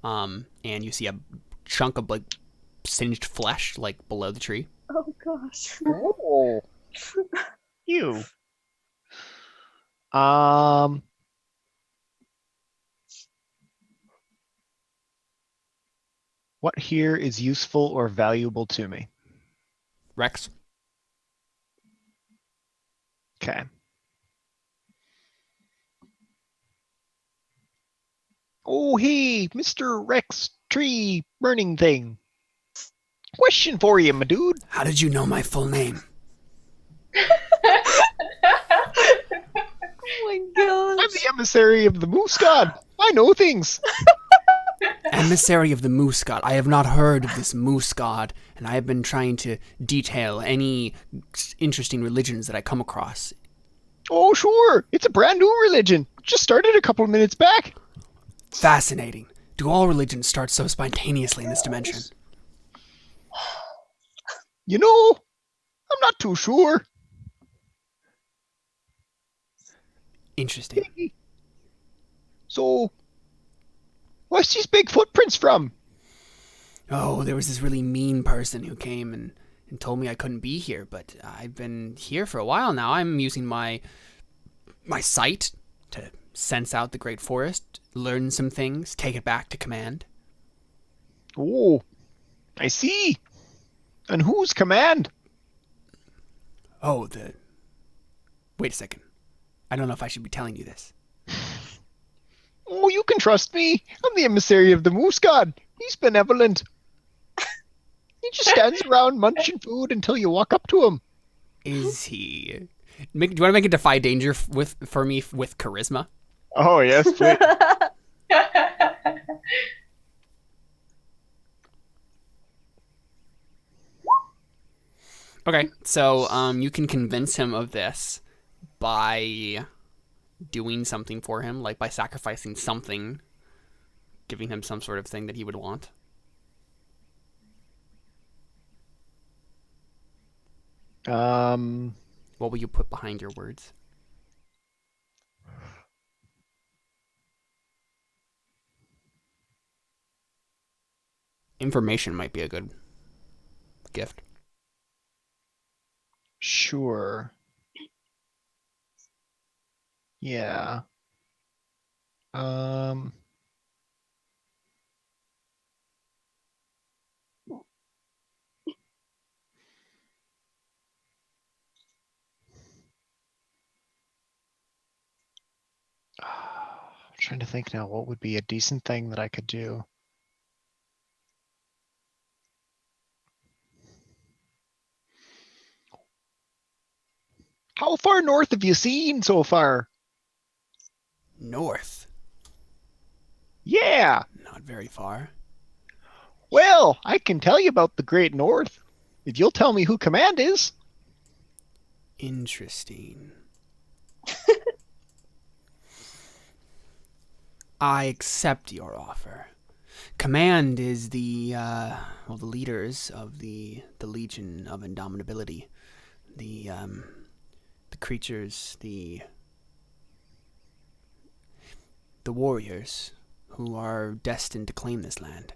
and you see a chunk of, like, singed flesh, like, below the tree. Oh, gosh. Oh. You. What here is useful or valuable to me? Rex. Okay. Oh, hey, Mr. Rex Tree Burning Thing. Question for you, my dude. How did you know my full name? Oh my gosh. I'm the emissary of the Moose God. I know things. Emissary of the Moose God. I have not heard of this Moose God, and I have been trying to detail any interesting religions that I come across. Oh, sure. It's a brand new religion. Just started a couple of minutes back. Fascinating. Do all religions start so spontaneously in this dimension? You know, I'm not too sure. Interesting. So, where's these big footprints from? Oh, there was this really mean person who came and told me I couldn't be here, but I've been here for a while now. I'm using my sight to sense out the great forest, learn some things, take it back to command. Oh, I see. And whose command? Oh, Wait a second. I don't know if I should be telling you this. Oh, you can trust me. I'm the emissary of the Moose God. He's benevolent. He just stands around munching food until you walk up to him. Is he? Do you want to make a defy danger for me with charisma? Oh, yes, please. Okay, so you can convince him of this by doing something for him, like by sacrificing something, giving him some sort of thing that he would want. What will you put behind your words? Information might be a good gift. Sure. Yeah. trying to think now, what would be a decent thing that I could do? How far north have you seen so far? North. Yeah. Not very far. Well, I can tell you about the Great North if you'll tell me who command is. Interesting. I accept your offer. Command is the leaders of the Legion of Indomitability. The creatures, the warriors who are destined to claim this land.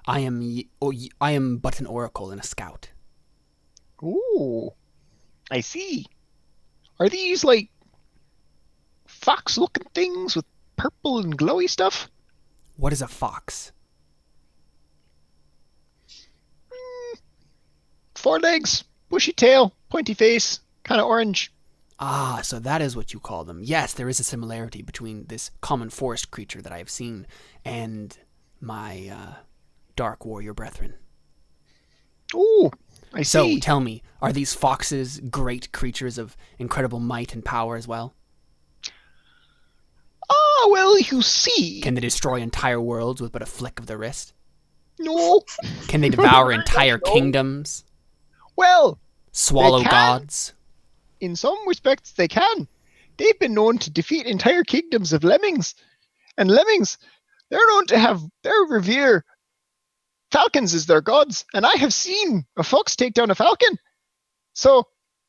I am but an oracle and a scout. Ooh, I see. Are these like fox-looking things with purple and glowy stuff? What is a fox? 4 legs, bushy tail, pointy face, kind of orange. Ah, so that is what you call them. Yes, there is a similarity between this common forest creature that I have seen and my dark warrior brethren. Ooh, I see. So, tell me, are these foxes great creatures of incredible might and power as well? Ah, well, you see. Can they destroy entire worlds with but a flick of the wrist? No. Can they devour entire kingdoms? Well, Swallow they can. gods? In some respects, they can. They've been known to defeat entire kingdoms of lemmings. And lemmings, they're known to revere falcons as their gods. And I have seen a fox take down a falcon. So,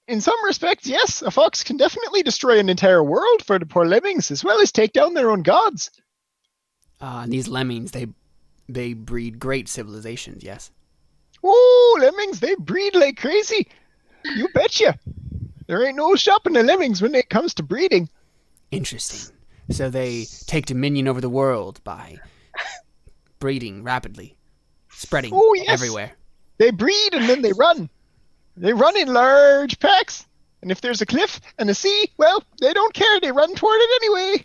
in some respects, yes, a fox can definitely destroy an entire world for the poor lemmings, as well as take down their own gods. And these lemmings, they breed great civilizations, yes? Oh, lemmings, they breed like crazy. You betcha. There ain't no stopping the lemmings when it comes to breeding. Interesting. So they take dominion over the world by breeding rapidly, spreading everywhere. They breed and then they run. They run in large packs. And if there's a cliff and a sea, well, they don't care. They run toward it anyway.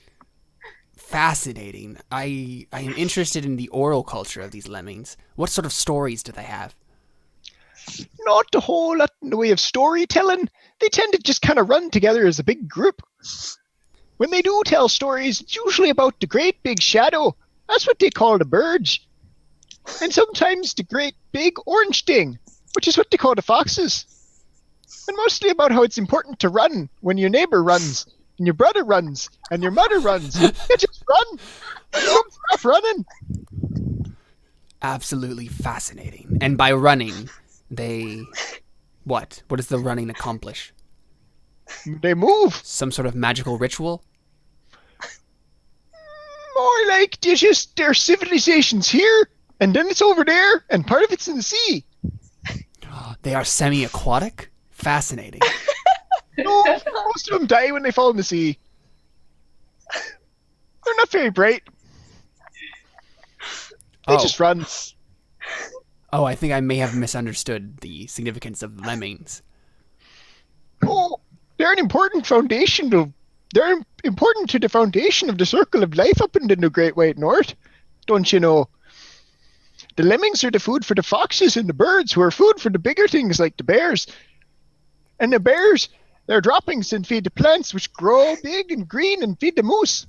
Fascinating. I am interested in the oral culture of these lemmings. What sort of stories do they have? Not a whole lot in the way of storytelling. They tend to just kind of run together as a big group. When they do tell stories, it's usually about the great big shadow. That's what they call the birds. And sometimes the great big orange thing, which is what they call the foxes. And mostly about how it's important to run when your neighbor runs, and your brother runs, and your mother runs. You just run. You don't stop running. Absolutely fascinating. And by running, they... What? What does the running accomplish? They move. Some sort of magical ritual? More like their civilization's here, and then it's over there, and part of it's in the sea. They are semi-aquatic? Fascinating. No, most of them die when they fall in the sea. They're not very bright. They just run. Oh, I think I may have misunderstood the significance of lemmings. Oh, they're important to the foundation of the circle of life up in the Great White North. Don't you know? The lemmings are the food for the foxes and the birds, who are food for the bigger things like the bears. And the bears, their droppings then feed the plants, which grow big and green and feed the moose.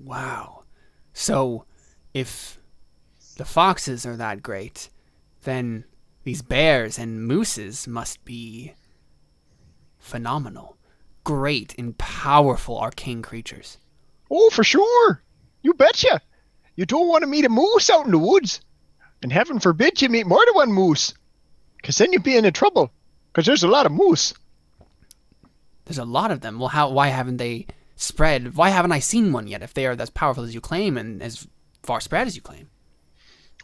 Wow. So, if the foxes are that great, then these bears and mooses must be phenomenal. Great and powerful arcane creatures. Oh, for sure. You betcha. You don't want to meet a moose out in the woods. And heaven forbid you meet more than one moose. Because then you'd be in trouble. Because there's a lot of moose. There's a lot of them. Well, why haven't they spread? Why haven't I seen one yet if they are as powerful as you claim and as far spread as you claim?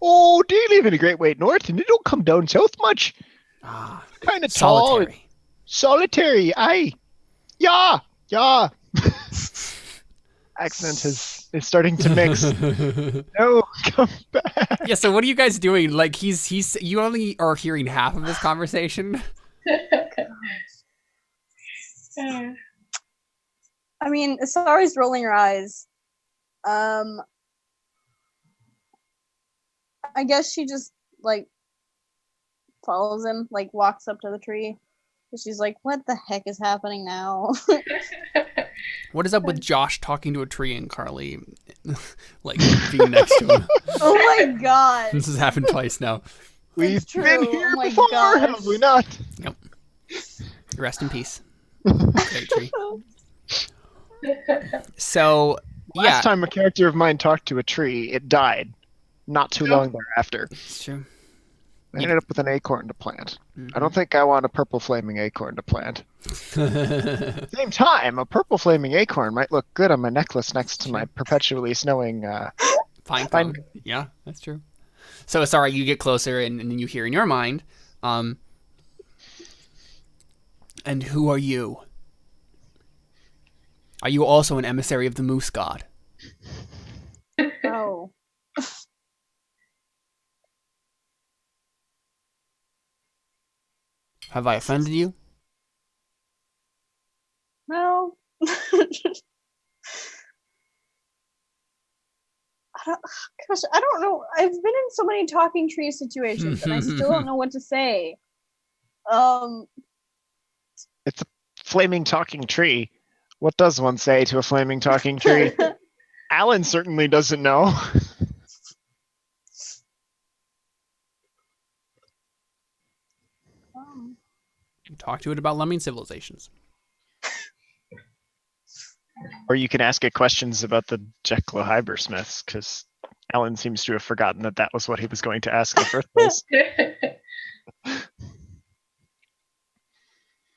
Oh, they live in the Great White North and they don't come down south much. Ah, kind of tall. Solitary, aye. Yeah. Accent is starting to mix. No, come back. Yeah, so what are you guys doing? Like, you only are hearing half of this conversation? I mean, Asari's rolling her eyes I guess she just like follows him, like walks up to the tree. She's like, "What the heck is happening now?" What is up with Josh talking to a tree and Carly, like, being next to him? Oh my god! This has happened twice now. We've true. been Oh here my before, gosh. have we not? Yep. Rest in peace. Great tree. So, yeah. Last time a character of mine talked to a tree, it died. Not too long thereafter. It's true. I ended up with an acorn to plant. I don't think I want a purple flaming acorn to plant. Same time, a purple flaming acorn might look good on my necklace next to my perpetually snowing Pine cone. Yeah, that's true. So, sorry, you get closer and then you hear in your mind, and who are you? Are you also an emissary of the moose god? Oh. Have I offended you? No. I don't know. I've been in so many talking tree situations, and I still don't know what to say. It's a flaming talking tree. What does one say to a flaming talking tree? Alan certainly doesn't know. You talk to it about lemming civilizations. Or you can ask it questions about the Jekyll Hybersmiths, because Alan seems to have forgotten that that was what he was going to ask in the first place.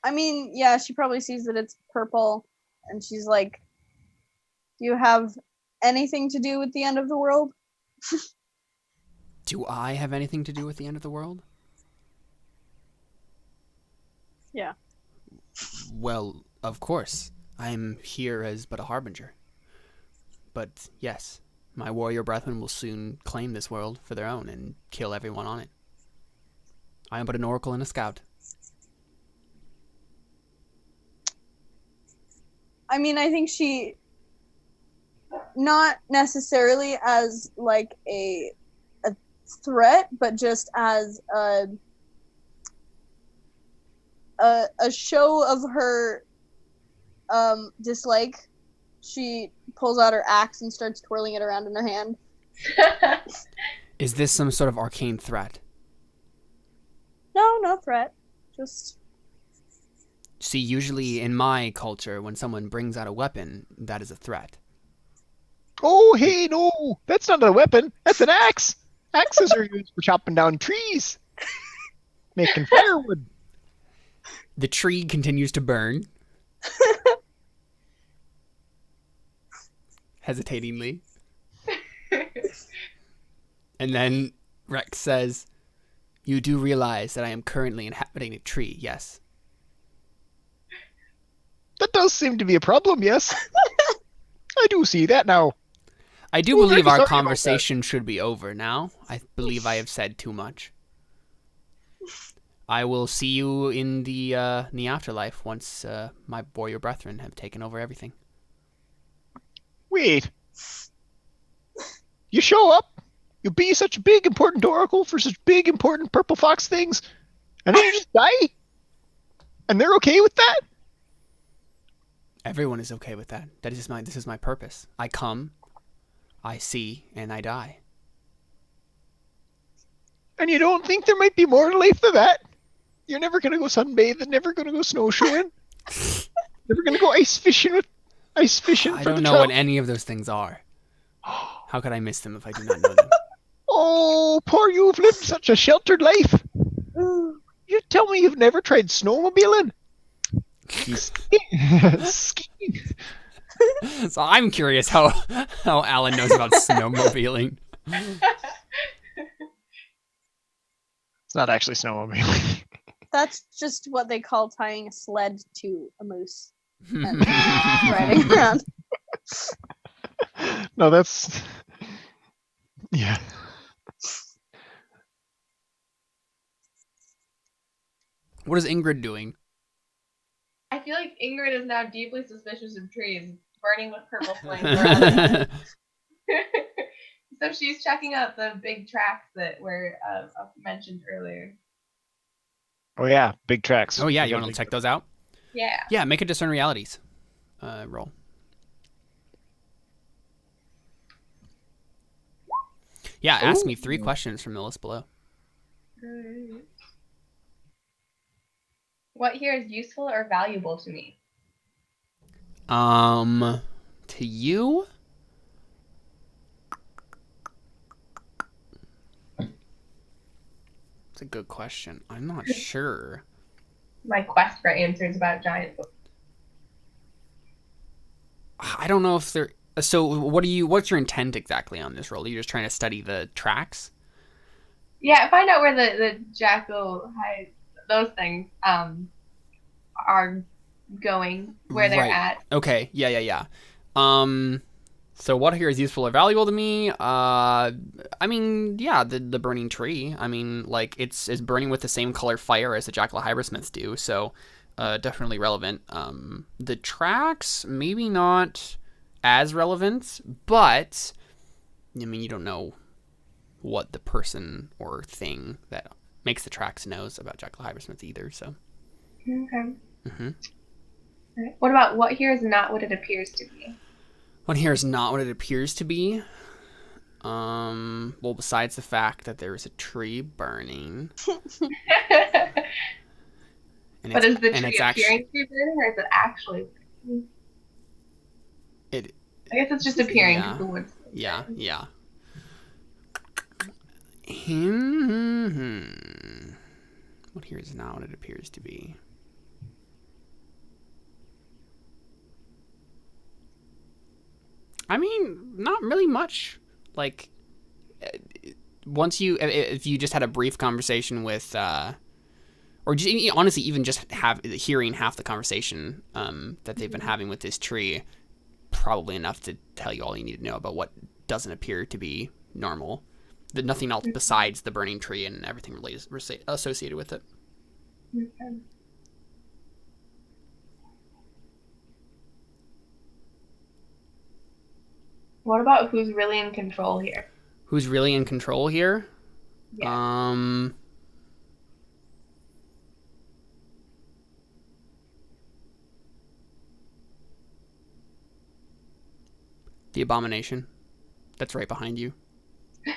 I mean, yeah, she probably sees that it's purple, and she's like, "Do you have anything to do with the end of the world?" Do I have anything to do with the end of the world? Yeah. Well, of course. I'm here as but a harbinger. But yes, my warrior brethren will soon claim this world for their own and kill everyone on it. I am but an oracle and a scout. I mean, I think she, not necessarily as like a threat, but just as a show of her dislike, she pulls out her axe and starts twirling it around in her hand. Is this some sort of arcane threat? No threat. Just... See, usually in my culture, when someone brings out a weapon, that is a threat. Oh, hey, no! That's not a weapon. That's an axe! Axes are used for chopping down trees. Making firewood. The tree continues to burn. Hesitatingly. And then Rex says, "You do realize that I am currently inhabiting a tree, yes?" That does seem to be a problem, yes. I do see that now. I do Well, believe very our sorry about conversation should be over now. I believe I have said too much. I will see you in the afterlife once my warrior brethren have taken over everything. Wait. You show up, you be such a big, important oracle for such big, important purple fox things, and then you just die? And they're okay with that? Everyone is okay with that. This is my purpose. I come, I see, and I die. And you don't think there might be more to life than that? You're never gonna go sunbathing, never gonna go snowshoeing, never gonna go ice fishing I for don't the know trout? what any of those things are. How could I miss them if I do not know them? Oh, poor you've lived such a sheltered life. You tell me you've never tried snowmobiling? Skiing. So I'm curious how Alan knows about snowmobiling. It's not actually snowmobiling. That's just what they call tying a sled to a moose and riding around. No, that's... Yeah. What is Ingrid doing? I feel like Ingrid is now deeply suspicious of trees, burning with purple flame. So she's checking out the big tracks that were mentioned earlier. Oh yeah, big tracks. Oh yeah, you want to check those out? Yeah. Yeah, make a discern realities roll. Yeah, ask me 3 questions from the list below. What here is useful or valuable to me? To you? It's a good question. I'm not sure. My quest for answers about giant books. I don't know if they're... So what's your intent exactly on this roll? Are you just trying to study the tracks? Yeah, find out where the jackal hides, those things are going, where they're at. Okay, yeah. So what here is useful or valuable to me? I mean, yeah, the burning tree. I mean, like, it's burning with the same color fire as the jackal hybrosmiths do, so definitely relevant. The tracks, maybe not as relevant, but, I mean, you don't know what the person or thing that makes the tracks knows about jackal hybrosmiths either, so. Okay. Mm-hmm. Right. What about what here is not what it appears to be? What here is not what it appears to be? Well, besides the fact that there is a tree burning. But is the tree appearing to be burning, or is it actually burning? I guess it's just appearing because the wood's Yeah. What here is not what it appears to be? I mean, not really much. Like, once if you just had a brief conversation with, or just, honestly, even just hearing half the conversation that they've been having with this tree, probably enough to tell you all you need to know about what doesn't appear to be normal. Nothing else besides the burning tree and everything associated with it. Okay. What about who's really in control here? Who's really in control here? Yeah. The abomination. That's right behind you.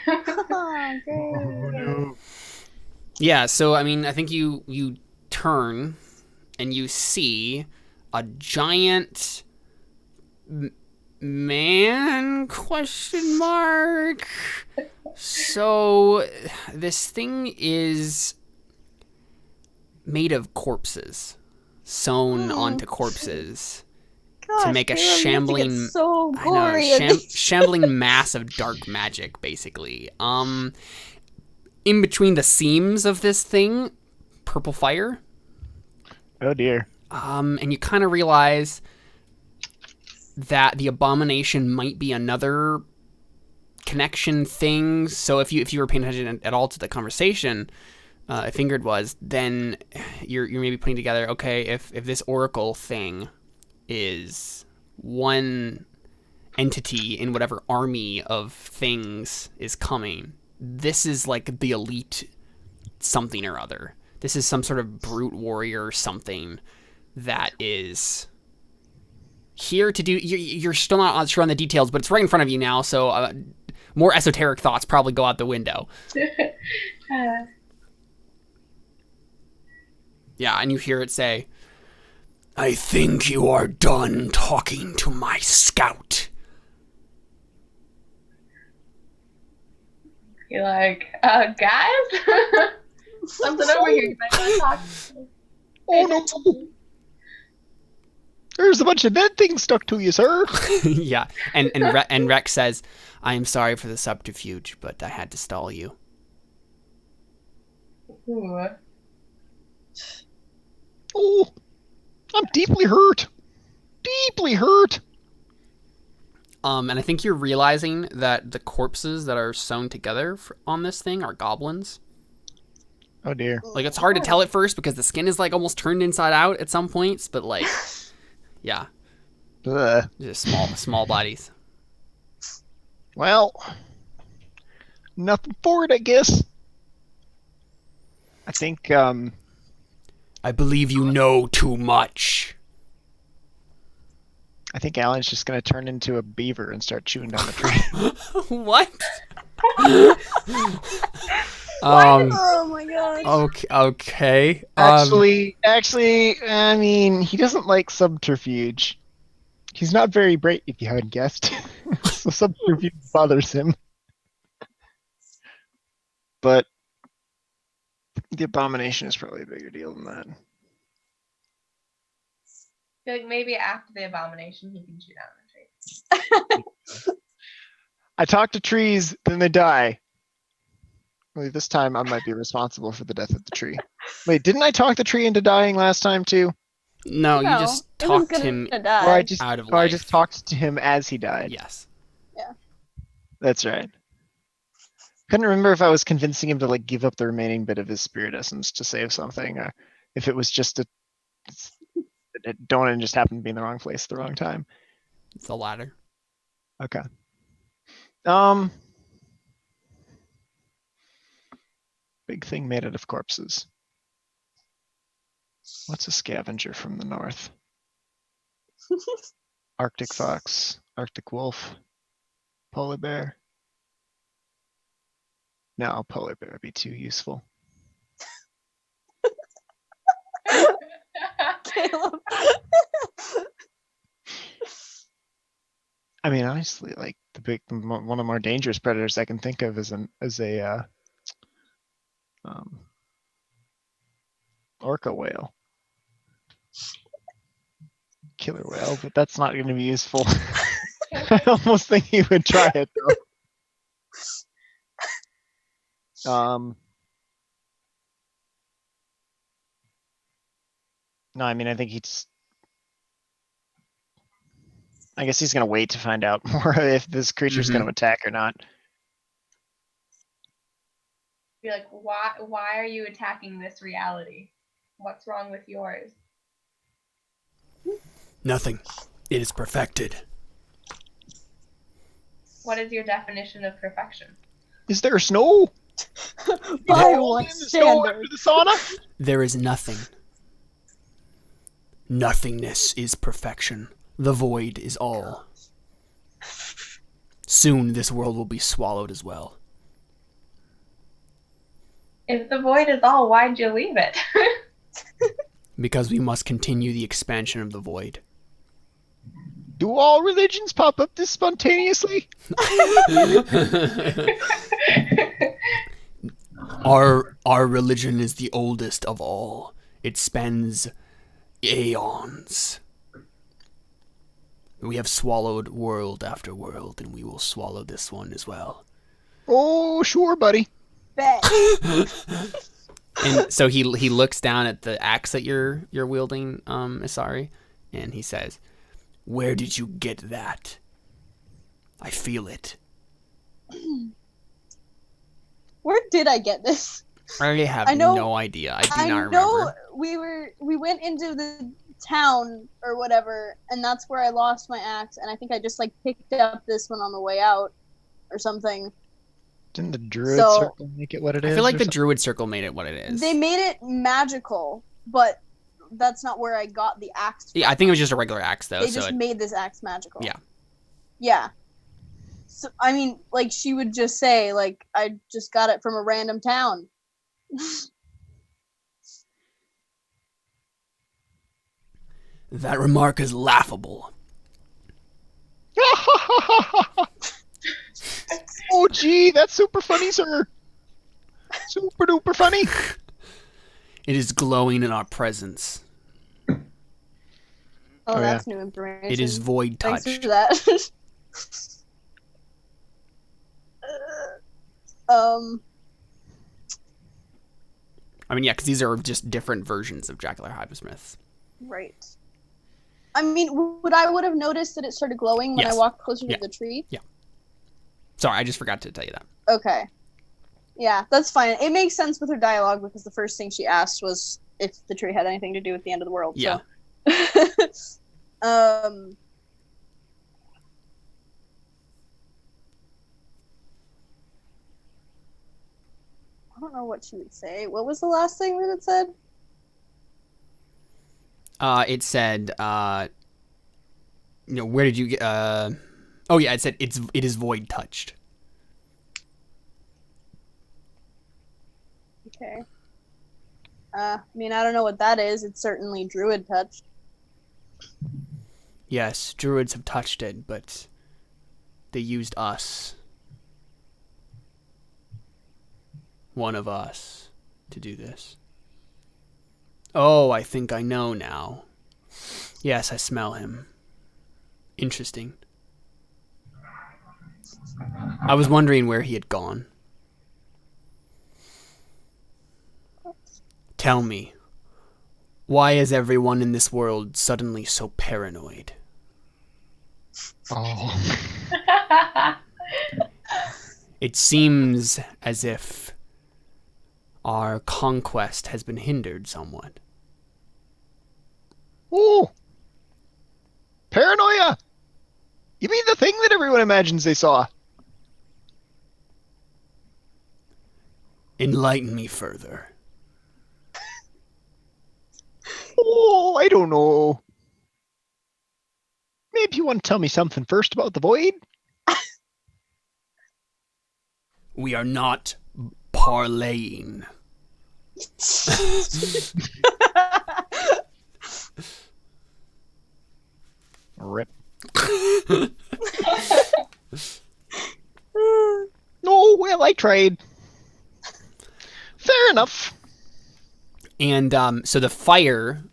Oh, no. Yeah, so I mean, I think you turn and you see a giant man ? So this thing is made of corpses, sewn onto corpses. Gosh, to make a Caleb, shambling, so gory shambling mass of dark magic, basically. In between the seams of this thing, purple fire. Oh dear. And you kind of realize that the abomination might be another connection thing. So if you were paying attention at all to the conversation, Fingered was, then you're maybe putting together, okay, if this oracle thing is one entity in whatever army of things is coming, this is like the elite something or other. This is some sort of brute warrior or something that is here to do... You're still not sure on the details, but it's right in front of you now, so more esoteric thoughts probably go out the window. Yeah, and you hear it say, "I think you are done talking to my scout." You're like, guys? Something over here. Oh no! There's a bunch of dead things stuck to you, sir. Yeah, and Rex says, "I am sorry for the subterfuge, but I had to stall you." Ooh. Oh, I'm deeply hurt. Deeply hurt. And I think you're realizing that the corpses that are sewn together on this thing are goblins. Oh dear. Like, it's hard to tell at first because the skin is like almost turned inside out at some points, but like, yeah, Ugh. just small bodies. Well, nothing for it, I guess. I think, I believe you know too much. I think Alan's just gonna turn into a beaver and start chewing down the tree. What? Oh my gosh. Okay. Actually, I mean, he doesn't like subterfuge. He's not very bright, if you haven't guessed. So subterfuge bothers him. But the abomination is probably a bigger deal than that. I feel like maybe after the abomination, he can shoot down the tree. I talk to trees, then they die. Only this time I might be responsible for the death of the tree. Wait, didn't I talk the tree into dying last time too? No, you No, just it was talked gonna him die. out of Or I life. just talked to him as he died. Yes. That's right. Couldn't remember if I was convincing him to like give up the remaining bit of his spirit essence to save something, or if it was just it don't just happen to be in the wrong place at the wrong time. It's the latter. Okay. Big thing made out of corpses. What's a scavenger from the north? Arctic fox, Arctic wolf, polar bear. No, polar bear would be too useful. Caleb. I mean, honestly, like one of the more dangerous predators I can think of is a orca whale, killer whale, but that's not going to be useful. I almost think he would try it though. No, I mean, I think I guess he's going to wait to find out more if this creature's going to attack or not. Be like, why are you attacking this reality? What's wrong with yours? Nothing. It is perfected. What is your definition of perfection? Is there snow? By Roll what in the snow standard? after the sauna? There is nothing. Nothingness is perfection. The void is all. Soon this world will be swallowed as well. If the void is all, why'd you leave it? Because we must continue the expansion of the void. Do all religions pop up this spontaneously? Our religion is the oldest of all. It spans aeons. We have swallowed world after world, and we will swallow this one as well. Oh, sure, buddy. Bet. And so he looks down at the axe that you're wielding, Emissary, and he says, "Where did you get that? I feel it." Where did I get this? I have no idea. I do not know remember. we went into the town or whatever, and that's where I lost my axe, and I think I just like picked up this one on the way out or something. Didn't the druid circle make it what it is? I feel like the druid circle made it what it is. They made it magical, but that's not where I got the axe from. Yeah, I think it was just a regular axe though. They just made this axe magical. Yeah. Yeah. So I mean, like she would just say, like, I just got it from a random town. That remark is laughable. Oh, gee, that's super funny, sir. Super duper funny. It is glowing in our presence. Oh, that's new information. It is void touched. Thanks for that. I mean, yeah, because these are just different versions of Jackal Hypersmiths. Right. I mean, would have noticed that it started glowing when I walked closer to the tree? Yeah. Sorry, I just forgot to tell you that. Okay. Yeah, that's fine. It makes sense with her dialogue because the first thing she asked was if the tree had anything to do with the end of the world. Yeah. So. I don't know what she would say. What was the last thing that it said? It said, where did you get, oh yeah, it said it is void touched. Okay. I mean, I don't know what that is. It's certainly druid touched. Yes, druids have touched it, but they used us. One of us to do this. Oh, I think I know now. Yes, I smell him. Interesting. I was wondering where he had gone. Tell me, why is everyone in this world suddenly so paranoid? Oh. It seems as if our conquest has been hindered somewhat. Ooh. Paranoia! You mean the thing that everyone imagines they saw? Enlighten me further. Oh, I don't know. Maybe you want to tell me something first about the void? We are not parlaying. Rip. No, well, I tried. Fair enough. And so the fire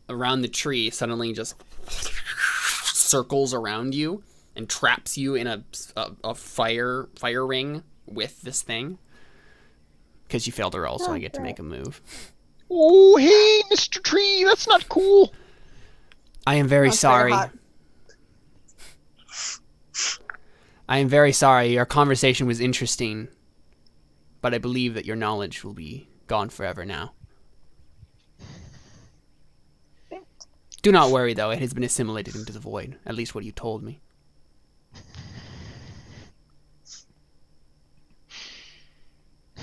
around the tree suddenly just circles around you and traps you in a fire ring with this thing. Because you failed to roll, so I get to make a move. Oh, hey, Mr. Tree, that's not cool. I am very sorry. I am very sorry. Our conversation was interesting, but I believe that your knowledge will be gone forever now. Do not worry, though. It has been assimilated into the void. At least what you told me.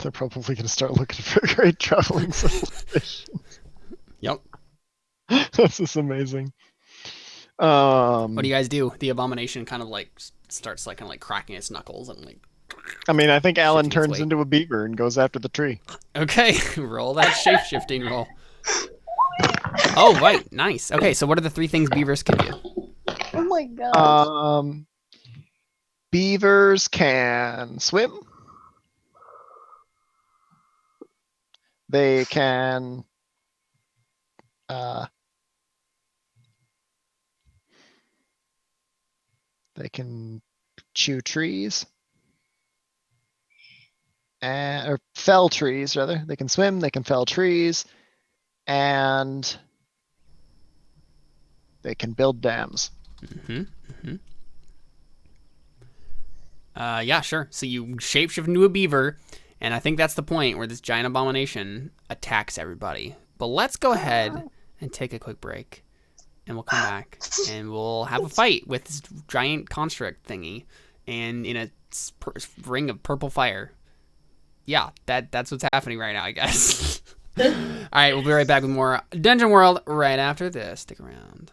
They're probably going to start looking for great traveling civilizations. Yep. This is amazing. What do you guys do? The abomination kind of like starts like kind of like cracking its knuckles and like. I mean, I think Alan shifting its turns weight. into a beaver and goes after the tree. Okay, roll that shape-shifting roll. Oh, right, nice. Okay, so what are the three things beavers can do? Oh my gosh. Beavers can swim. They can chew trees. Or fell trees, rather. They can swim, they can fell trees, and they can build dams. Yeah, sure. So you shapeshift into a beaver, and I think that's the point where this giant abomination attacks everybody. But let's go ahead and take a quick break, and we'll come back, and we'll have a fight with this giant construct thingy, and in a ring of purple fire. Yeah, that's what's happening right now, I guess. All right, we'll be right back with more Dungeon World right after this. Stick around.